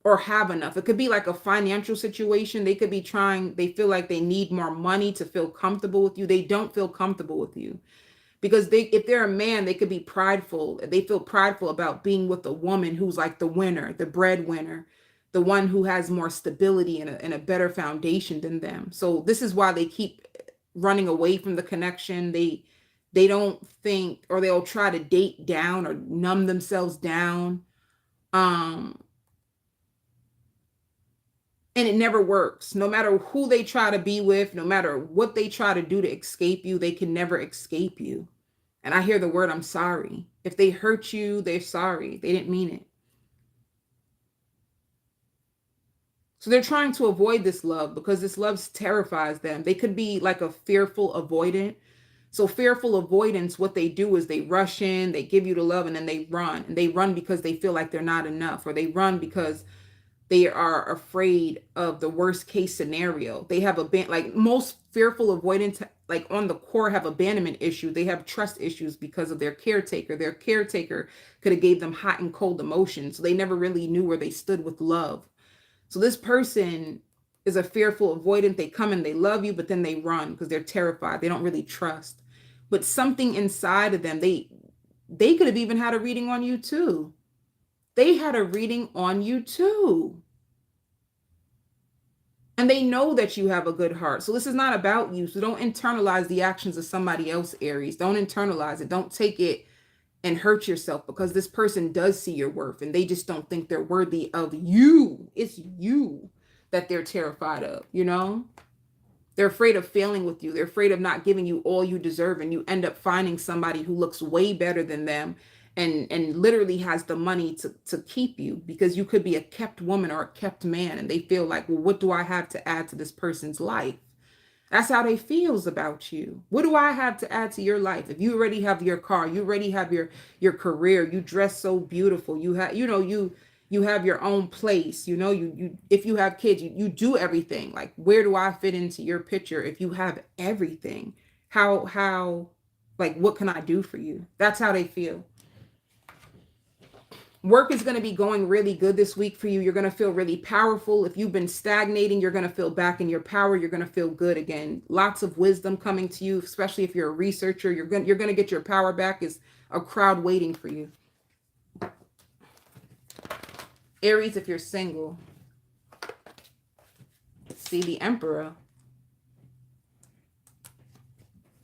or have enough. It could be like a financial situation. They could be they feel like they need more money to feel comfortable with you. They don't feel comfortable with you. Because if they're a man, they could be prideful. They feel prideful about being with a woman who's like the winner, the breadwinner, the one who has more stability and a better foundation than them. So this is why they keep running away from the connection. They don't think, or they'll try to date down or numb themselves down. And it never works. No matter who they try to be with, no matter what they try to do to escape you, they can never escape you. And I hear the word, I'm sorry. If they hurt you, they're sorry. They didn't mean it. So they're trying to avoid this love because this love terrifies them. They could be like a fearful avoidant. So fearful avoidance, what they do is they rush in, they give you the love, and then they run. And they run because they feel like they're not enough, or they run because they are afraid of the worst case scenario. They have like most fearful avoidance, like on the core, have abandonment issues. They have trust issues because of their caretaker. Their caretaker could have gave them hot and cold emotions. So they never really knew where they stood with love. So this person is a fearful avoidant. They come and they love you, but then they run because they're terrified. They don't really trust. But something inside of them, they could have even had a reading on you too. They had a reading on you too. And they know that you have a good heart. So this is not about you. So don't internalize the actions of somebody else, Aries. Don't internalize it. Don't take it and hurt yourself, because this person does see your worth and they just don't think they're worthy of you. It's you that they're terrified of, you know? They're afraid of failing with you. They're afraid of not giving you all you deserve. And you end up finding somebody who looks way better than them and literally has the money to keep you, because you could be a kept woman or a kept man. And they feel like, well, what do I have to add to this person's life? That's how they feels about you. What do I have to add to your life? If you already have your car, you already have your career, you dress so beautiful, you have, you know, you have your own place, you know, you if you have kids, you do everything. Like, where do I fit into your picture if you have everything? How like, what can I do for you? That's how they feel. Work is going to be going really good this week for you. You're going to feel really powerful. If you've been stagnating, you're going to feel back in your power. You're going to feel good again. Lots of wisdom coming to you, especially if you're a researcher. You're going to get your power back. Is a crowd waiting for you. Aries, if you're single. See the Emperor.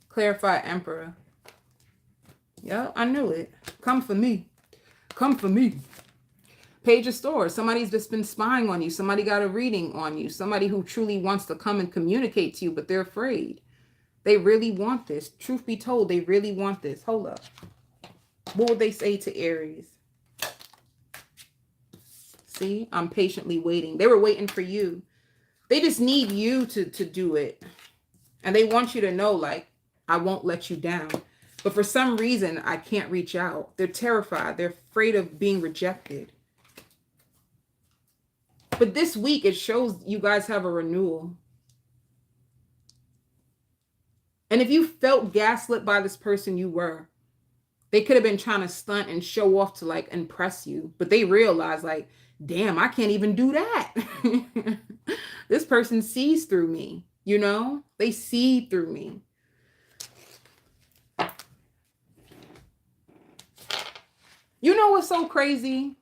Clarify Emperor. Yeah, I knew it. Come for me. Come for me. Page of Swords. Somebody's just been spying on you. Somebody got a reading on you. Somebody who truly wants to come and communicate to you, but they're afraid. They really want this. Truth be told, they really want this. Hold up. What would they say to Aries? See, I'm patiently waiting. They were waiting for you. They just need you to do it. And they want you to know, like, I won't let you down. But for some reason, I can't reach out. They're terrified. They're afraid of being rejected. But this week, it shows you guys have a renewal. And if you felt gaslit by this person, you were. They could have been trying to stunt and show off to, like, impress you. But they realized, like, damn, I can't even do that. This person sees through me, you know? They see through me. You know what's so crazy?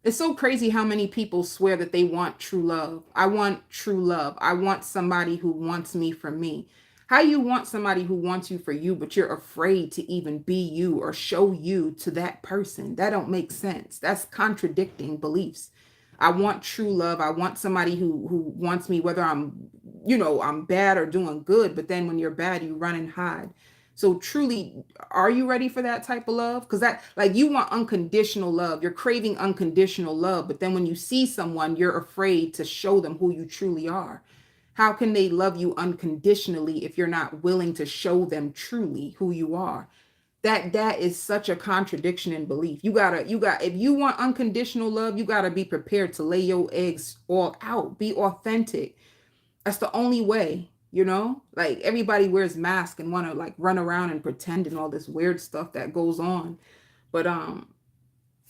It's so crazy how many people swear that they want true love. I want true love. I want somebody who wants me for me. How you want somebody who wants you for you, but you're afraid to even be you or show you to that person? That don't make sense. That's contradicting beliefs. I want true love. I want somebody who wants me, whether I'm, you know, I'm bad or doing good. But then when you're bad, you run and hide. So truly, are you ready for that type of love? Because that, like, you want unconditional love. You're craving unconditional love. But then when you see someone, you're afraid to show them who you truly are. How can they love you unconditionally if you're not willing to show them truly who you are? That is such a contradiction in belief. If you want unconditional love, you gotta be prepared to lay your eggs all out. Be authentic. That's the only way. You know, like, everybody wears masks and want to, like, run around and pretend and all this weird stuff that goes on. But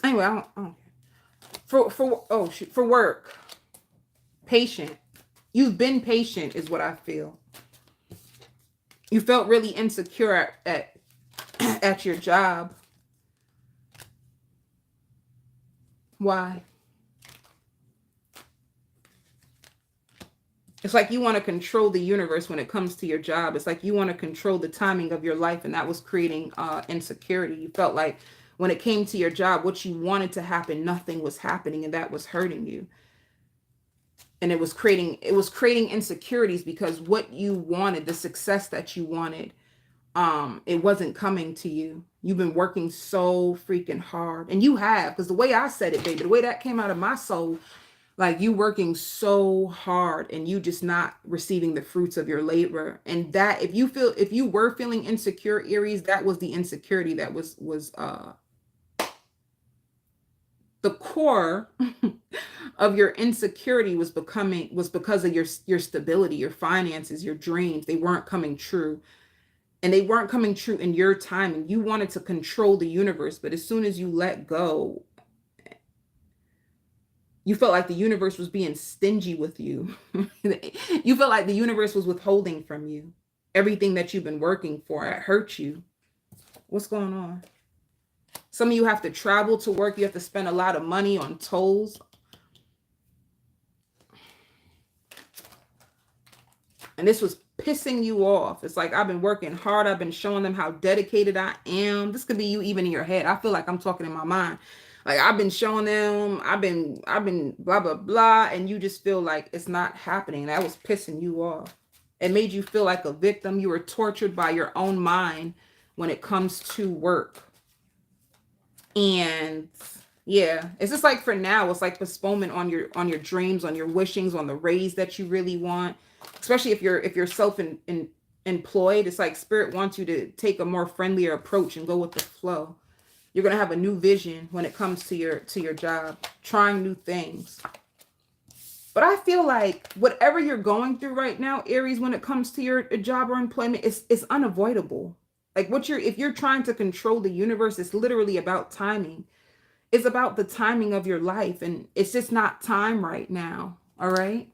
anyway, I don't for work, patient. You've been patient is what I feel. You felt really insecure at your job. Why? It's like you want to control the universe when it comes to your job. It's like you want to control the timing of your life, and that was creating insecurity. You felt like when it came to your job, what you wanted to happen, nothing was happening, and that was hurting you. And it was creating insecurities because what you wanted, the success that you wanted, it wasn't coming to you. You've been working so freaking hard, and you have, because the way I said it, baby, the way that came out of my soul, like, you working so hard and you just not receiving the fruits of your labor. And that, if you were feeling insecure, Aries, that was the insecurity that was the core of your insecurity was because of your stability, your finances, your dreams. They weren't coming true. And they weren't coming true in your time. And you wanted to control the universe. But as soon as you let go, you felt like the universe was being stingy with you. You felt like the universe was withholding from you everything that you've been working for. It hurt you. What's going on? Some of you have to travel to work. You have to spend a lot of money on tolls. And this was pissing you off. It's like, I've been working hard. I've been showing them how dedicated I am. This could be you even in your head. I feel like I'm talking in my mind. Like, I've been showing them, I've been blah, blah, blah. And you just feel like it's not happening. That was pissing you off. It made you feel like a victim. You were tortured by your own mind when it comes to work. And Yeah, it's just like for now, it's like postponement on your dreams, on your wishings, on the raise that you really want. Especially if you're employed, it's like spirit wants you to take a more friendlier approach and go with the flow. You're gonna have a new vision when it comes to your job, trying new things. But I feel like whatever you're going through right now, Aries, when it comes to your job or employment, it's unavoidable. Like what you're if you're trying to control the universe, it's literally about timing. It's about the timing of your life, and it's just not time right now. All right.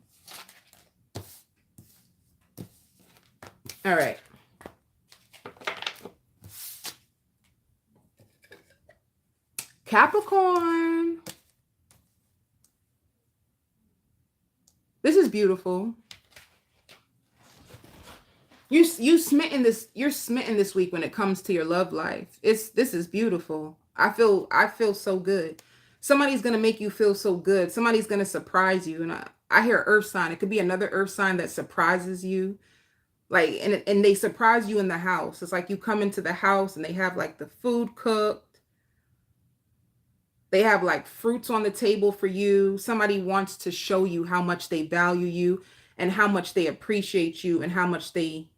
All right. Capricorn. This is beautiful. You're smitten this week when it comes to your love life. This is beautiful. I feel so good. Somebody's gonna make you feel so good. Somebody's gonna surprise you. And I hear earth sign. It could be another earth sign that surprises you. Like and they surprise you in the house. It's like you come into the house and they have like the food cooked. They have like fruits on the table for you. Somebody wants to show you how much they value you and how much they appreciate you and how much they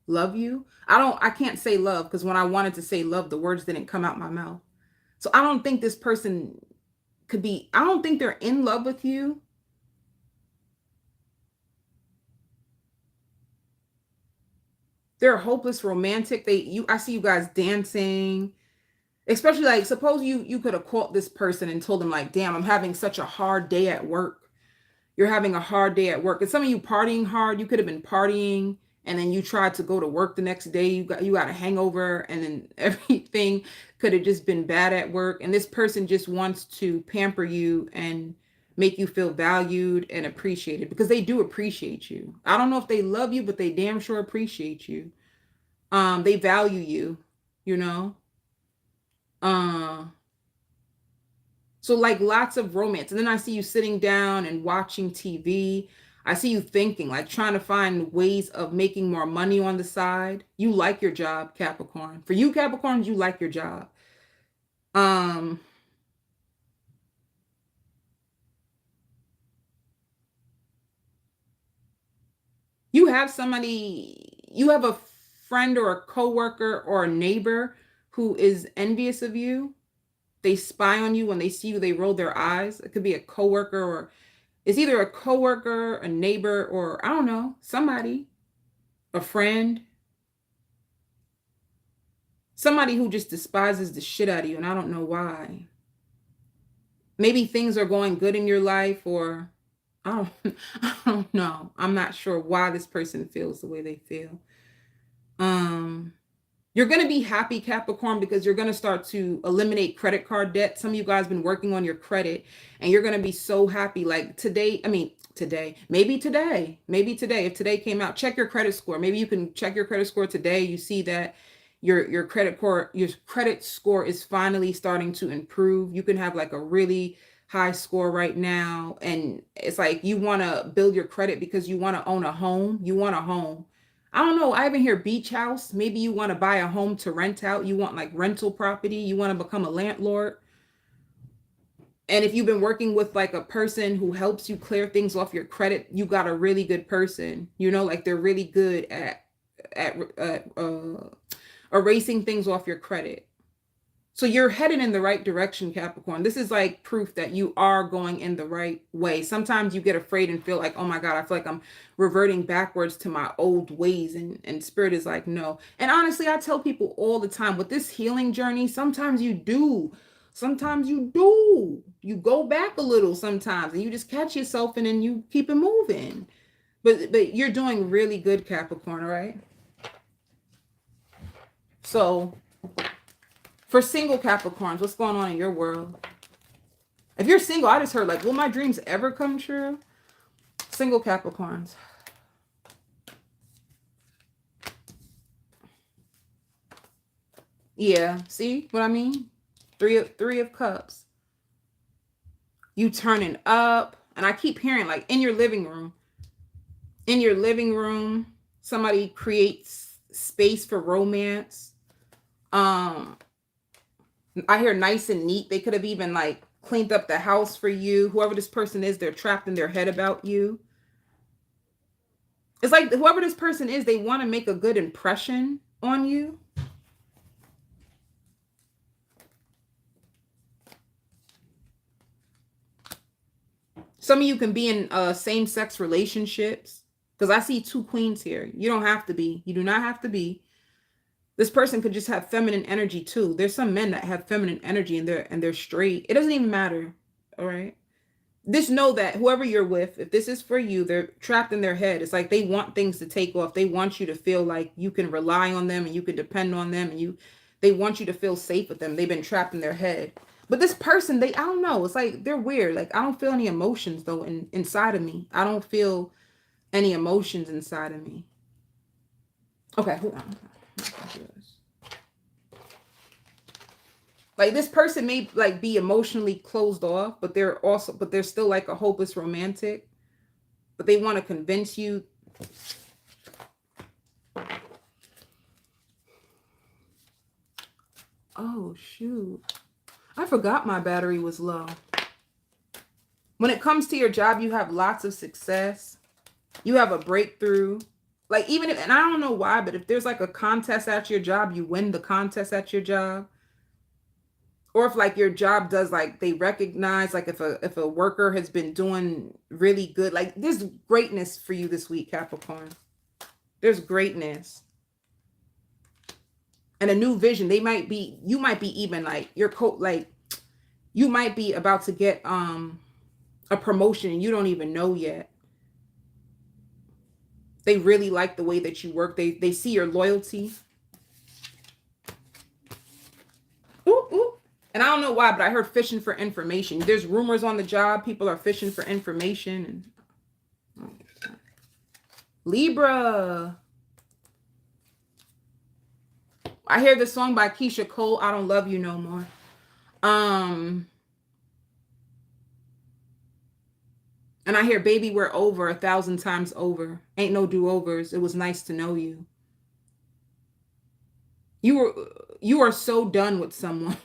love you. I can't say love because when I wanted to say love, the words didn't come out my mouth. So I don't think this person I don't think they're in love with you. They're a hopeless romantic. I see you guys dancing. Especially like suppose you could have caught this person and told them like, "Damn, I'm having such a hard day at work." You're having a hard day at work. And some of you partying hard, you could have been partying and then you tried to go to work the next day. You got a hangover and then everything could have just been bad at work. And this person just wants to pamper you and make you feel valued and appreciated because they do appreciate you. I don't know if they love you, but they damn sure appreciate you. They value you, you know. Uh So like lots of romance. And then I see you sitting down and watching TV. I see you thinking, like trying to find ways of making more money on the side. You like your job, Capricorn. For you Capricorns, you like your job. Um you have a friend or a coworker or a neighbor who is envious of you. They spy on you when they see you, they roll their eyes. It could be a coworker or it's either a coworker, a neighbor, or I don't know, somebody, a friend, somebody who just despises the shit out of you, and I don't know why. Maybe things are going good in your life, or I don't, I don't know. I'm not sure why this person feels the way they feel. Um, you're gonna be happy, Capricorn, because you're gonna start to eliminate credit card debt. Some of you guys been working on your credit, and you're gonna be so happy. Like today, I mean today, maybe today. If today came out, check your credit score. Maybe you can check your credit score today. You see that your credit score is finally starting to improve. You can have like a really high score right now, and it's like you want to build your credit because you want to own a home. You want a home. I don't know. I even hear beach house. Maybe you want to buy a home to rent out. You want like rental property. You want to become a landlord. And if you've been working with like a person who helps you clear things off your credit, you got a really good person. You know, like they're really good at erasing things off your credit. So you're headed in the right direction, Capricorn. This is like proof that you are going in the right way. Sometimes you get afraid and feel like, oh my God, I feel like I'm reverting backwards to my old ways. And spirit is like, no. And honestly, I tell people all the time with this healing journey, sometimes you do. Sometimes you do. You go back a little sometimes and you just catch yourself and then you keep it moving. But you're doing really good, Capricorn, all right? So for single Capricorns, what's going on in your world? If you're single, I just heard like, will my dreams ever come true? Single Capricorns. Yeah, see what I mean? Three of cups. You turning up. And I keep hearing like in your living room. In your living room, somebody creates space for romance. I hear nice and neat. They could have even like cleaned up the house for you. Whoever this person is, they're trapped in their head about you. It's like whoever this person is, they want to make a good impression on you. Some of you can be in same-sex relationships, because I see two queens here. You don't have to be. You do not have to be. This person could just have feminine energy too. There's some men that have feminine energy and they're straight. It doesn't even matter. All right. Just know that whoever you're with, if this is for you, they're trapped in their head. It's like they want things to take off. They want you to feel like you can rely on them and you can depend on them, and they want you to feel safe with them. They've been trapped in their head. But this person, I don't know. It's like they're weird. Like I don't feel any emotions though inside of me. I don't feel any emotions inside of me. Okay, hold on. Like this person may like be emotionally closed off, but they're still like a hopeless romantic. But they want to convince you. Oh shoot. I forgot my battery was low. When it comes to your job, you have lots of success. You have a breakthrough. Like even if, and I don't know why, but if there's like a contest at your job, you win the contest at your job. Or if like your job does, like they recognize, like if a worker has been doing really good, like there's greatness for you this week, Capricorn. There's greatness. And a new vision. You might be even like you might be about to get a promotion and you don't even know yet. They really like the way that you work. They see your loyalty. Ooh, ooh. And I don't know why, but I heard fishing for information. There's rumors on the job. People are fishing for information. And Libra. I hear this song by Keisha Cole, I Don't Love You No More. And I hear, baby, we're over 1,000 times over. Ain't no do-overs. It was nice to know you. You are so done with someone.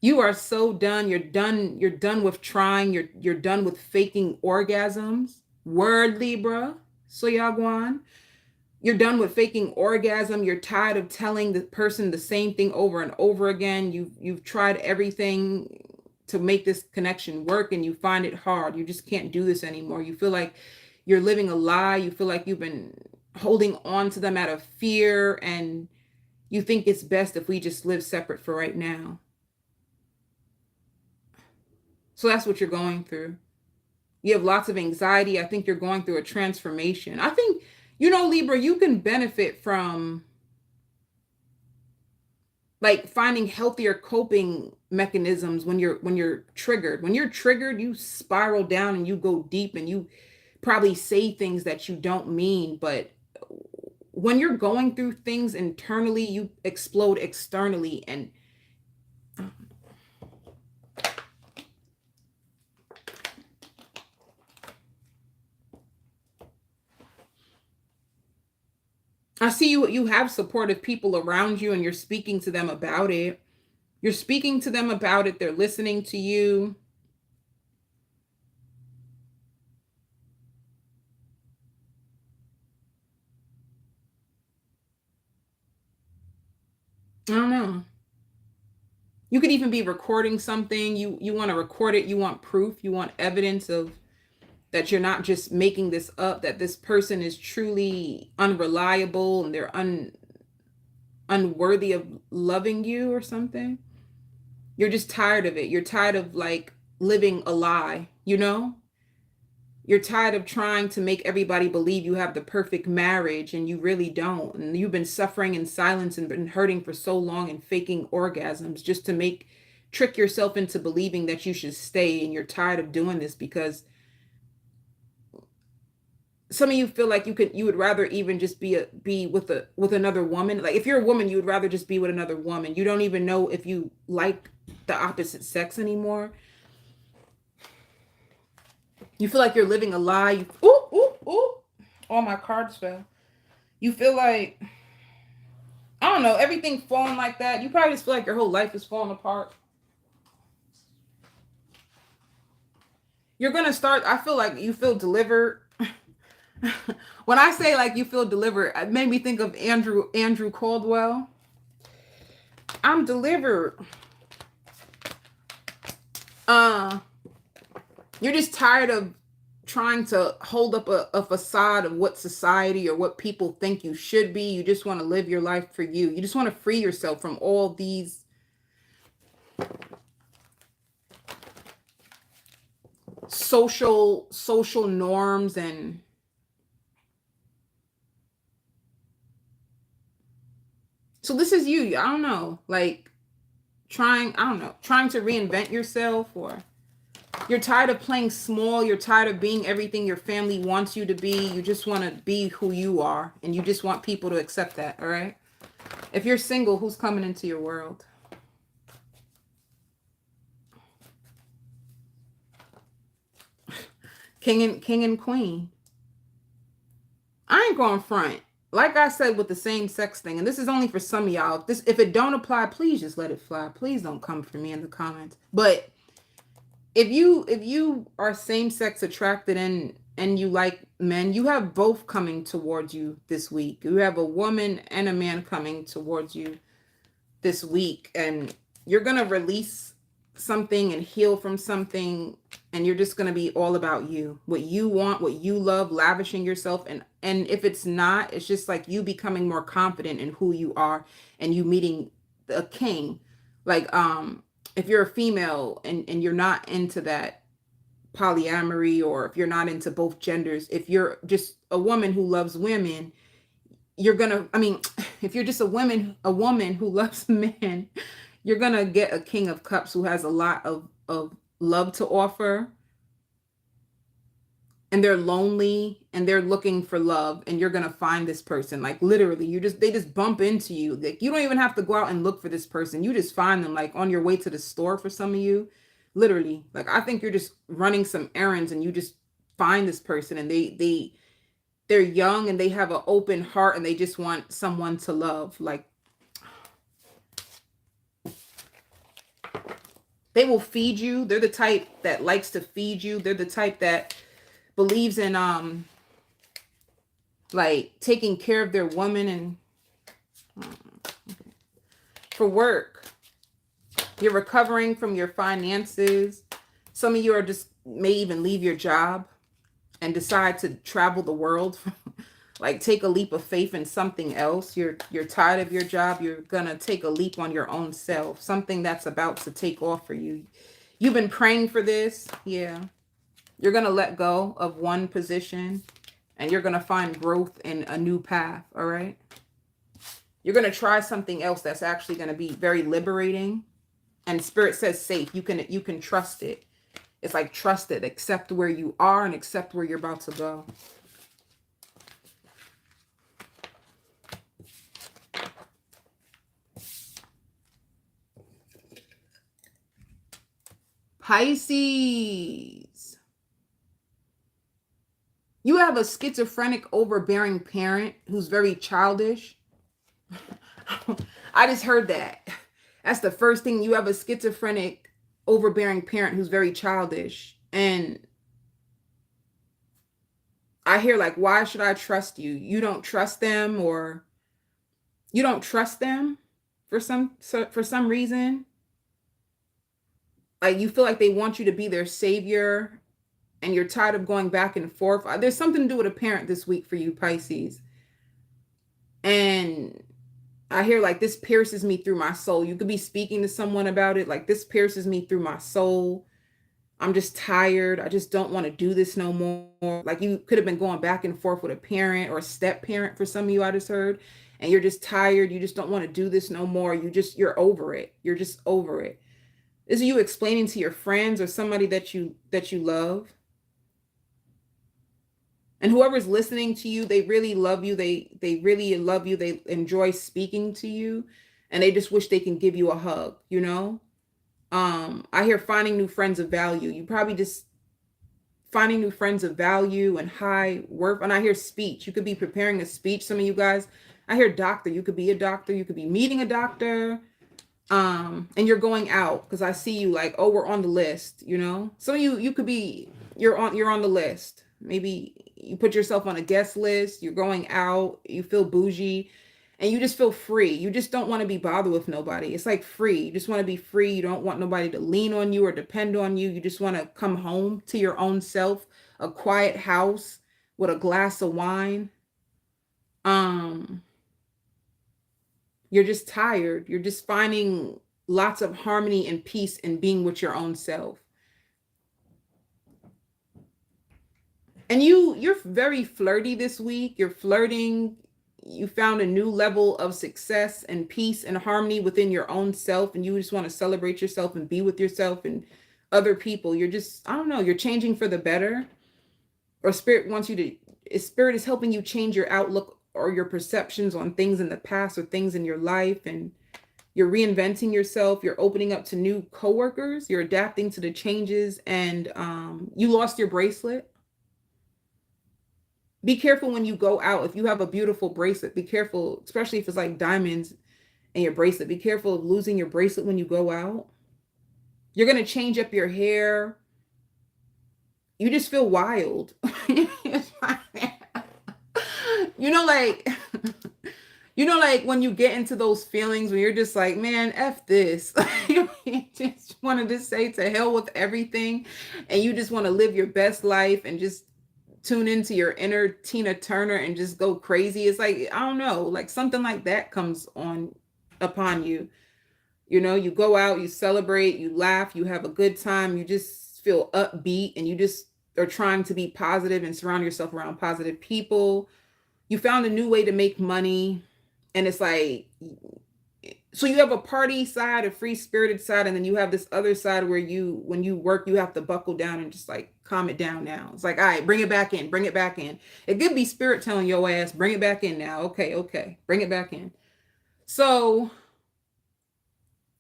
You are so done. You're done with trying. You're done with faking orgasms. Word, Libra. So Yagwan. You're done with faking orgasm. You're tired of telling the person the same thing over and over again. You've tried everything to make this connection work and you find it hard. You just can't do this anymore. You feel like you're living a lie. You feel like you've been holding on to them out of fear, and you think it's best if we just live separate for right now. So that's what you're going through. You have lots of anxiety. I think you're going through a transformation. I think, Libra, you can benefit from like finding healthier coping mechanisms when you're triggered. When you're triggered, you spiral down and you go deep and you probably say things that you don't mean. But when you're going through things internally, you explode externally. And I see you have supportive people around you and you're speaking to them about it. You're speaking to them about it. They're listening to you. I don't know. You could even be recording something. You want to record it. You want proof. You want evidence of that you're not just making this up, that this person is truly unreliable and they're unworthy of loving you or something. You're just tired of it. You're tired of like living a lie, You're tired of trying to make everybody believe you have the perfect marriage and you really don't. And you've been suffering in silence and been hurting for so long and faking orgasms just to trick yourself into believing that you should stay. And you're tired of doing this because some of you feel like you would rather even just be with another woman. Like if you're a woman, you would rather just be with another woman. You don't even know if you like the opposite sex anymore. You feel like you're living a lie. All my cards fell. You feel like, I I don't know, everything falling like that. You probably just feel like your whole life is falling apart. You're going to start, I feel like you feel delivered. When I say like you feel delivered, it made me think of Andrew Caldwell. I'm delivered. You're just tired of trying to hold up a facade of what society or what people think you should be. You just want to live your life for you. You just want to free yourself from all these social norms. And so this is you. I don't know, like trying to reinvent yourself, or you're tired of playing small. You're tired of being everything your family wants you to be. You just want to be who you are, and you just want people to accept that. All right. If you're single, who's coming into your world? King and queen. I ain't going front. Like I said with the same sex thing, and this is only for some of y'all. If it don't apply, please just let it fly. Please don't come for me in the comments. But if you are same sex attracted and you like men, you have both coming towards you this week. You have a woman and a man coming towards you this week, and you're gonna release something and heal from something, and you're just gonna be all about you, what you want, what you love, lavishing yourself. And if it's not, it's just like you becoming more confident in who you are, and you meeting a king. Like if you're a female and you're not into that polyamory, or if you're not into both genders, if you're just a woman who loves women, you're gonna, if you're just a woman who loves men, you're gonna get a king of cups who has a lot of love to offer, and they're lonely and they're looking for love, and you're gonna find this person. Like literally, they just bump into you. Like you don't even have to go out and look for this person. You just find them like on your way to the store. For some of you, literally, like I think you're just running some errands and you just find this person, and they're young and they have an open heart and they just want someone to love. Like they will feed you. They're the type that likes to feed you. They're the type that believes in like taking care of their woman. And for work, you're recovering from your finances. Some of you are just may even leave your job and decide to travel the world. Like take a leap of faith in something else. You're tired of your job. You're gonna take a leap on your own self. Something that's about to take off for you. You've been praying for this. Yeah. You're gonna let go of one position and you're gonna find growth in a new path. All right. You're gonna try something else that's actually gonna be very liberating. And Spirit says safe. You can trust it. It's like trust it. Accept where you are and accept where you're about to go. Pisces. You have a schizophrenic, overbearing parent who's very childish. I just heard that. That's the first thing. You have a schizophrenic, overbearing parent who's very childish. And I hear like, why should I trust you? You don't trust them, or you don't trust them for some reason. Like you feel like they want you to be their savior, and you're tired of going back and forth. There's something to do with a parent this week for you, Pisces. And I hear like, this pierces me through my soul. You could be speaking to someone about it. Like, this pierces me through my soul. I'm just tired. I just don't want to do this no more. Like you could have been going back and forth with a parent or a step parent for some of you, I just heard. And you're just tired. You just don't want to do this no more. You're over it. You're just over it. Is you explaining to your friends or somebody that you love? And whoever's listening to you, they really love you. They really love you. They enjoy speaking to you, and they just wish they can give you a hug, you know? I hear finding new friends of value. You probably just finding new friends of value and high worth. And I hear speech. You could be preparing a speech. Some of you guys, I hear doctor. You could be a doctor. You could be meeting a doctor. And you're going out because I see you like, oh, we're on the list, you know? So you could be, you're on the list. Maybe you put yourself on a guest list, you're going out, you feel bougie, and you just feel free. You just don't want to be bothered with nobody. It's like free. You just want to be free. You don't want nobody to lean on you or depend on you. You just want to come home to your own self, a quiet house with a glass of wine. Um, you're just tired. You're just finding lots of harmony and peace in being with your own self. And you're very flirty this week. You're flirting. You found a new level of success and peace and harmony within your own self, and you just want to celebrate yourself and be with yourself and other people. You're just, I don't know, you're changing for the better. Or spirit wants you to, spirit is helping you change your outlook or your perceptions on things in the past or things in your life, and you're reinventing yourself. You're opening up to new coworkers. You're adapting to the changes, and you lost your bracelet. Be careful when you go out. If you have a beautiful bracelet, be careful, especially if it's like diamonds in your bracelet. Be careful of losing your bracelet when you go out. You're going to change up your hair. You just feel wild. You know, like, like when you get into those feelings when you're just like, man, F this. You just wanted to say to hell with everything. And you just want to live your best life and just tune into your inner Tina Turner and just go crazy. It's like, I don't know, like something like that comes on upon you. You know, you go out, you celebrate, you laugh, you have a good time, you just feel upbeat, and you just are trying to be positive and surround yourself around positive people. You found a new way to make money, and it's like, so you have a party side, a free spirited side, and then you have this other side where you, when you work, you have to buckle down and just like calm it down now. It's like, all right, bring it back in, bring it back in. It could be spirit telling your ass, bring it back in now. Okay, bring it back in. So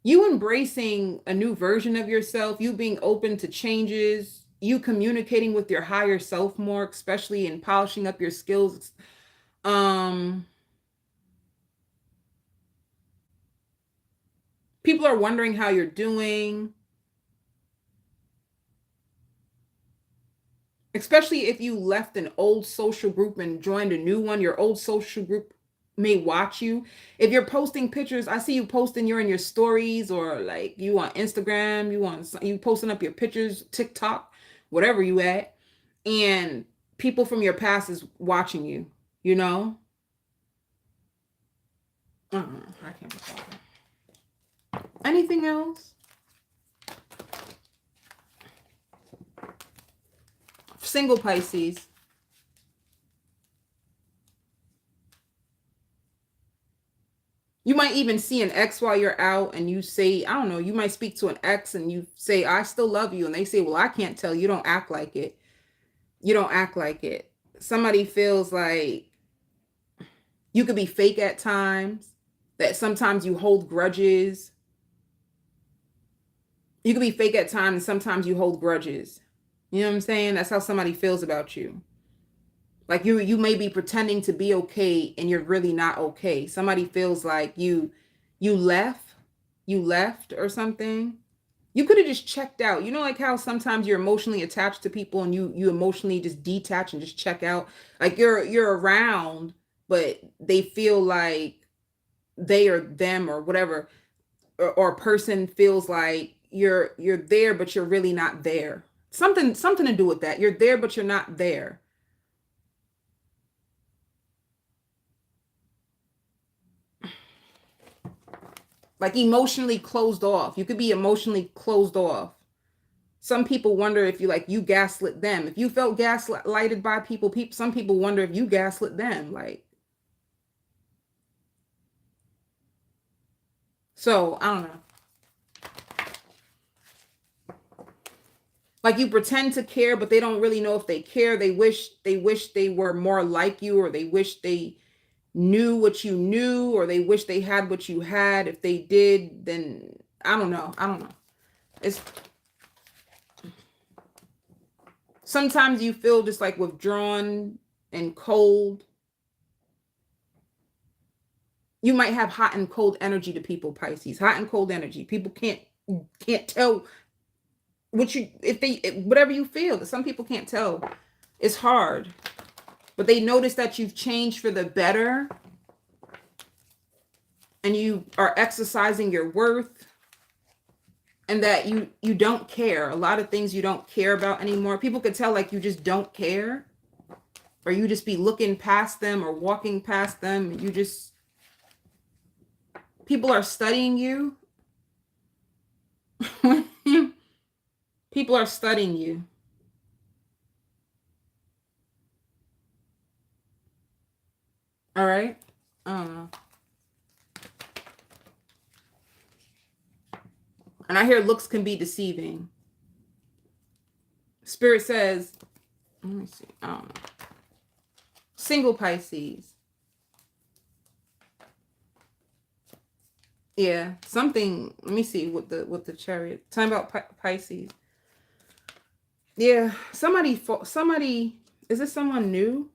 you embracing a new version of yourself, you being open to changes, you communicating with your higher self more, especially in polishing up your skills. People are wondering how you're doing, especially if you left an old social group and joined a new one. Your old social group may watch you. If you're posting pictures, I see you posting, you're in your stories, or like you on Instagram, you posting up your pictures, TikTok, whatever you at, and people from your past is watching you, you know? I can't recall. Anything else? Single Pisces. You might even see an ex while you're out, and you say, I don't know, you might speak to an ex and you say, I still love you. And they say, well, I can't tell. You don't act like it. You don't act like it. Somebody feels like you could be fake at times, that sometimes you hold grudges. You could be fake at times, and sometimes you hold grudges. You know what I'm saying? That's how somebody feels about you. Like you may be pretending to be okay and you're really not okay. Somebody feels like you left or something. You could have just checked out. You know, like how sometimes you're emotionally attached to people and you emotionally just detach and just check out. Like you're around, but they feel like they are them or whatever. Or a person feels like you're there, but you're really not there. Something to do with that. You're there, but you're not there. Like emotionally closed off. You could be emotionally closed off. Some people wonder if you gaslit them. If you felt gaslighted by people, some people wonder if you gaslit them. Like, so I don't know. Like you pretend to care, but they don't really know if they care. They wish they were more like you, or they wish they knew what you knew, or they wish they had what you had. If they did, then I don't know. It's sometimes you feel just like withdrawn and cold. You might have hot and cold energy to people, Pisces. Hot and cold energy. People can't tell what you, whatever you feel. Some people can't tell. It's hard. But they notice that you've changed for the better. And you are exercising your worth. And that you don't care. A lot of things you don't care about anymore. People could tell like you just don't care. Or you just be looking past them or walking past them. You just, people are studying you. People are studying you. All right. And I hear looks can be deceiving. Spirit says, let me see. I don't know. Single Pisces. Yeah, something. Let me see with the Chariot. Talking about Pisces. Yeah, somebody. Is this someone new?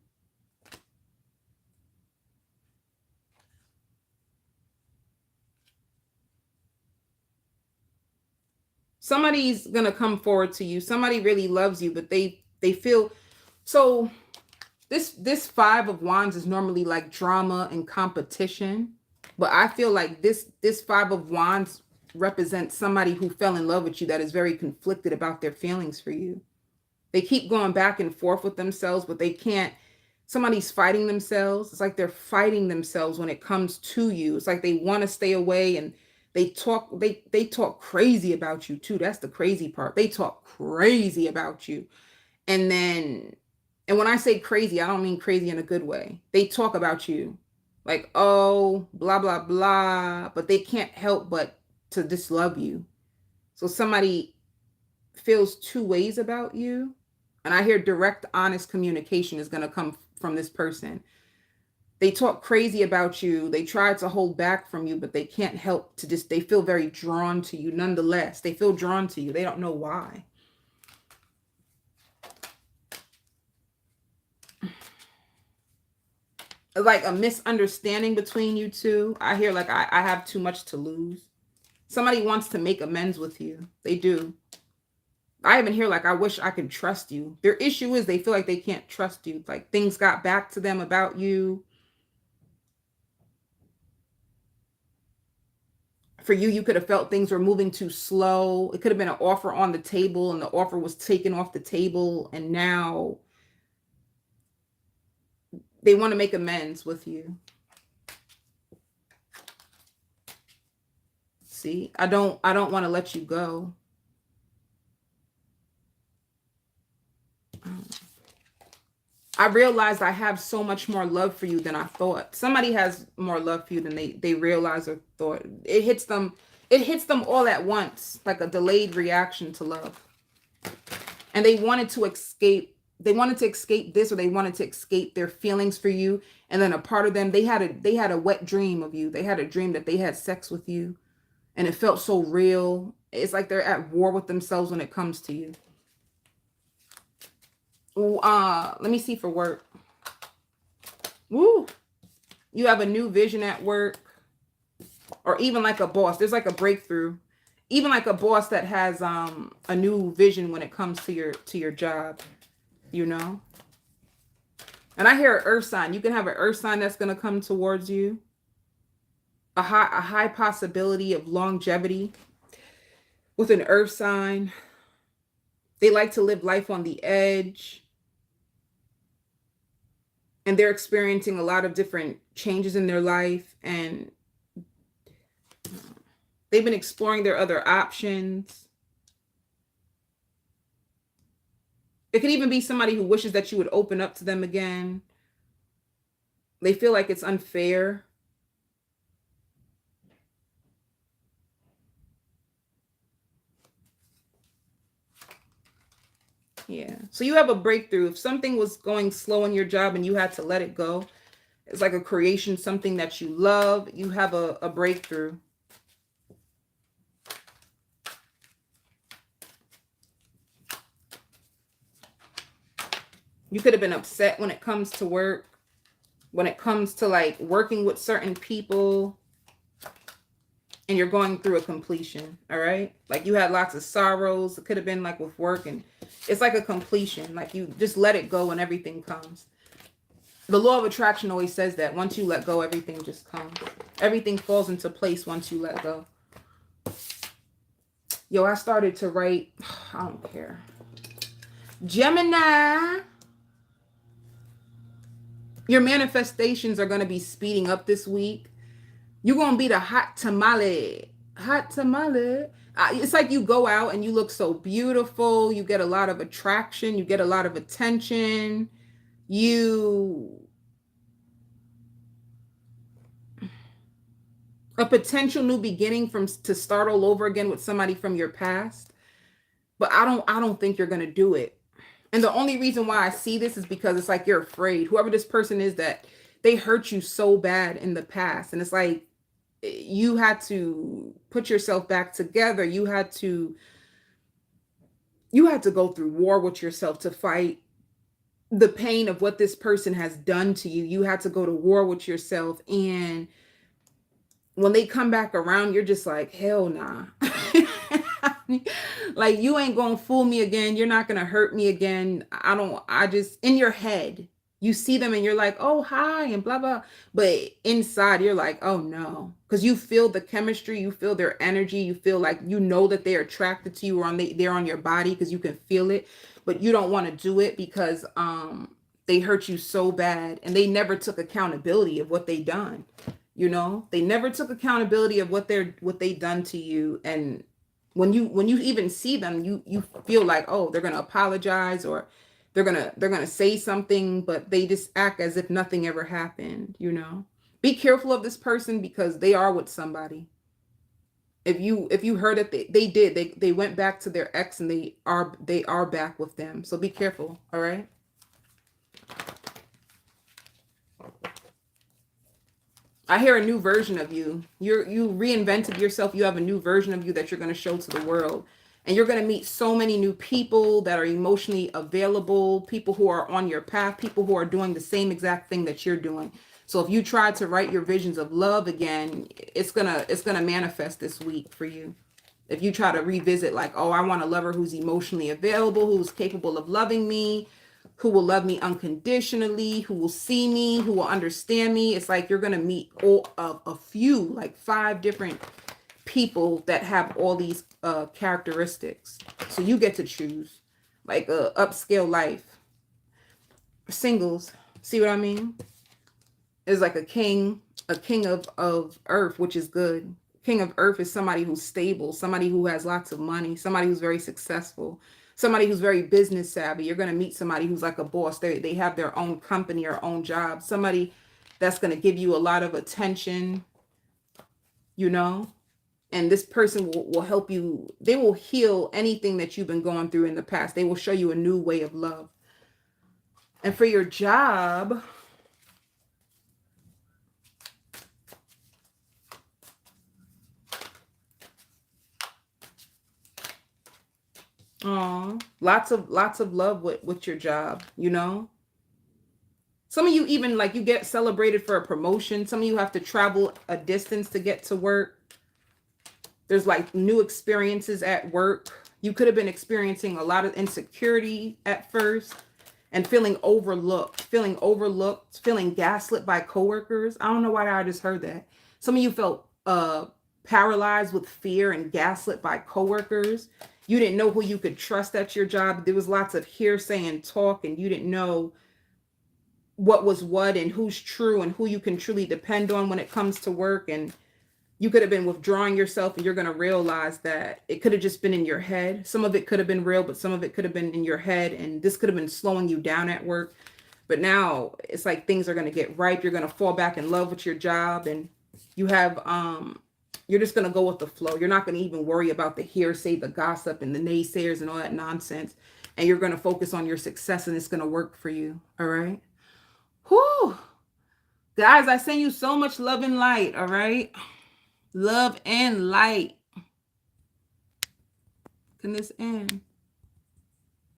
Somebody's gonna come forward to you. Somebody really loves you, but they feel so. This Five of Wands is normally like drama and competition, but I feel like this Five of Wands represents somebody who fell in love with you that is very conflicted about their feelings for you. They keep going back and forth with themselves, but they can't. Somebody's fighting themselves. It's like they're fighting themselves when it comes to you. It's like they want to stay away, and they talk crazy about you too. That's the crazy part. They talk crazy about you. And when I say crazy, I don't mean crazy in a good way. They talk about you like, oh, blah, blah, blah, but they can't help but to dislove you. So somebody feels two ways about you. And I hear direct, honest communication is going to come from this person. They talk crazy about you. They try to hold back from you, but they can't help to they feel very drawn to you nonetheless. They feel drawn to you. They don't know why. Like a misunderstanding between you two. I hear like I have too much to lose. Somebody wants to make amends with you. They do. I even hear like, I wish I could trust you. Their issue is they feel like they can't trust you. Like things got back to them about you. For you, you could have felt things were moving too slow. It could have been an offer on the table and the offer was taken off the table. And now they want to make amends with you. See, I don't want to let you go. I realized I have so much more love for you than I thought. Somebody has more love for you than they realize or thought. It hits them all at once, like a delayed reaction to love. And they wanted to escape this, or they wanted to escape their feelings for you. And then a part of them, they had a wet dream of you. They had a dream that they had sex with you, and it felt so real. It's like they're at war with themselves when it comes to you. Let me see for work. Woo. You have a new vision at work, or even like a boss. There's like a breakthrough. Even like a boss that has a new vision when it comes to your job, you know. And I hear an earth sign. You can have an earth sign that's going to come towards you. A high possibility of longevity with an earth sign. They like to live life on the edge. And they're experiencing a lot of different changes in their life. And they've been exploring their other options. It could even be somebody who wishes that you would open up to them again. They feel like it's unfair. Yeah. So you have a breakthrough. If something was going slow in your job and you had to let it go, it's like a creation, something that you love. You have a breakthrough. You could have been upset when it comes to work. when it comes to like working with certain people, and you're going through a completion. All right. Like you had lots of sorrows. It could have been like with work, and it's like a completion. Like you just let it go and everything comes. The law of attraction always says that once you let go, everything just comes. Everything falls into place once you let go. Yo, I started to write. I don't care. Gemini. Your manifestations are going to be speeding up this week. You're going to be the hot tamale. Hot tamale. It's like you go out and you look so beautiful. You get a lot of attraction. You get a lot of attention. A potential new beginning to start all over again with somebody from your past. But I don't think you're going to do it. And the only reason why I see this is because it's like you're afraid. Whoever this person is, that they hurt you so bad in the past. And it's like you had to put yourself back together. You had to go through war with yourself to fight the pain of what this person has done to you. You had to go to war with yourself. And when they come back around, you're just like, hell nah. Like, you ain't gonna fool me again. You're not gonna hurt me again. In your head, you see them and you're like, oh, hi, and blah, blah. But inside, you're like, oh no. Because you feel the chemistry, you feel their energy, you feel like, you know that they're attracted to you, or they're on your body because you can feel it. But you don't want to do it because they hurt you so bad, and they never took accountability of what they done. You know, they never took accountability of what they done to you. And when you even see them, you feel like, oh, they're gonna apologize, or they're gonna say something, but they just act as if nothing ever happened. You know, be careful of this person because they are with somebody. If you heard that they went back to their ex, and they are back with them. So be careful. All right. I hear a new version of you. You reinvented yourself. You have a new version of you that you're going to show to the world. And you're going to meet so many new people that are emotionally available, people who are on your path, people who are doing the same exact thing that you're doing. So if you try to write your visions of love again, it's going to manifest this week for you. If you try to revisit like, oh, I want a lover who's emotionally available, who's capable of loving me, who will love me unconditionally, who will see me, who will understand me. It's like you're going to meet a few, like 5 different people that have all these characteristics. So you get to choose, like a upscale life. Singles, see what I mean? Is like a king of earth, which is good. King of earth is somebody who's stable, somebody who has lots of money, somebody who's very successful, somebody who's very business savvy. You're going to meet somebody who's like a boss. They have their own company or own job. Somebody that's going to give you a lot of attention, you know, and this person will help you. They will heal anything that you've been going through in the past. They will show you a new way of love. And for your job, lots of love with your job, you know. Some of you even like you get celebrated for a promotion. Some of you have to travel a distance to get to work. There's like new experiences at work. You could have been experiencing a lot of insecurity at first and feeling overlooked, feeling gaslit by coworkers. I don't know why I just heard that. Some of you felt paralyzed with fear and gaslit by coworkers. You didn't know who you could trust at your job. There was lots of hearsay and talk, and you didn't know what was what and who's true and who you can truly depend on when it comes to work. And you could have been withdrawing yourself, and you're going to realize that it could have just been in your head. Some of it could have been real, but some of it could have been in your head, and this could have been slowing you down at work. But now it's like things are going to get ripe. You're going to fall back in love with your job, and you have you're just going to go with the flow. You're not going to even worry about the hearsay, the gossip, and the naysayers and all that nonsense. And you're going to focus on your success, and it's going to work for you. All right. Whew. Guys, I send you so much love and light. All right. Love and light. Can this end?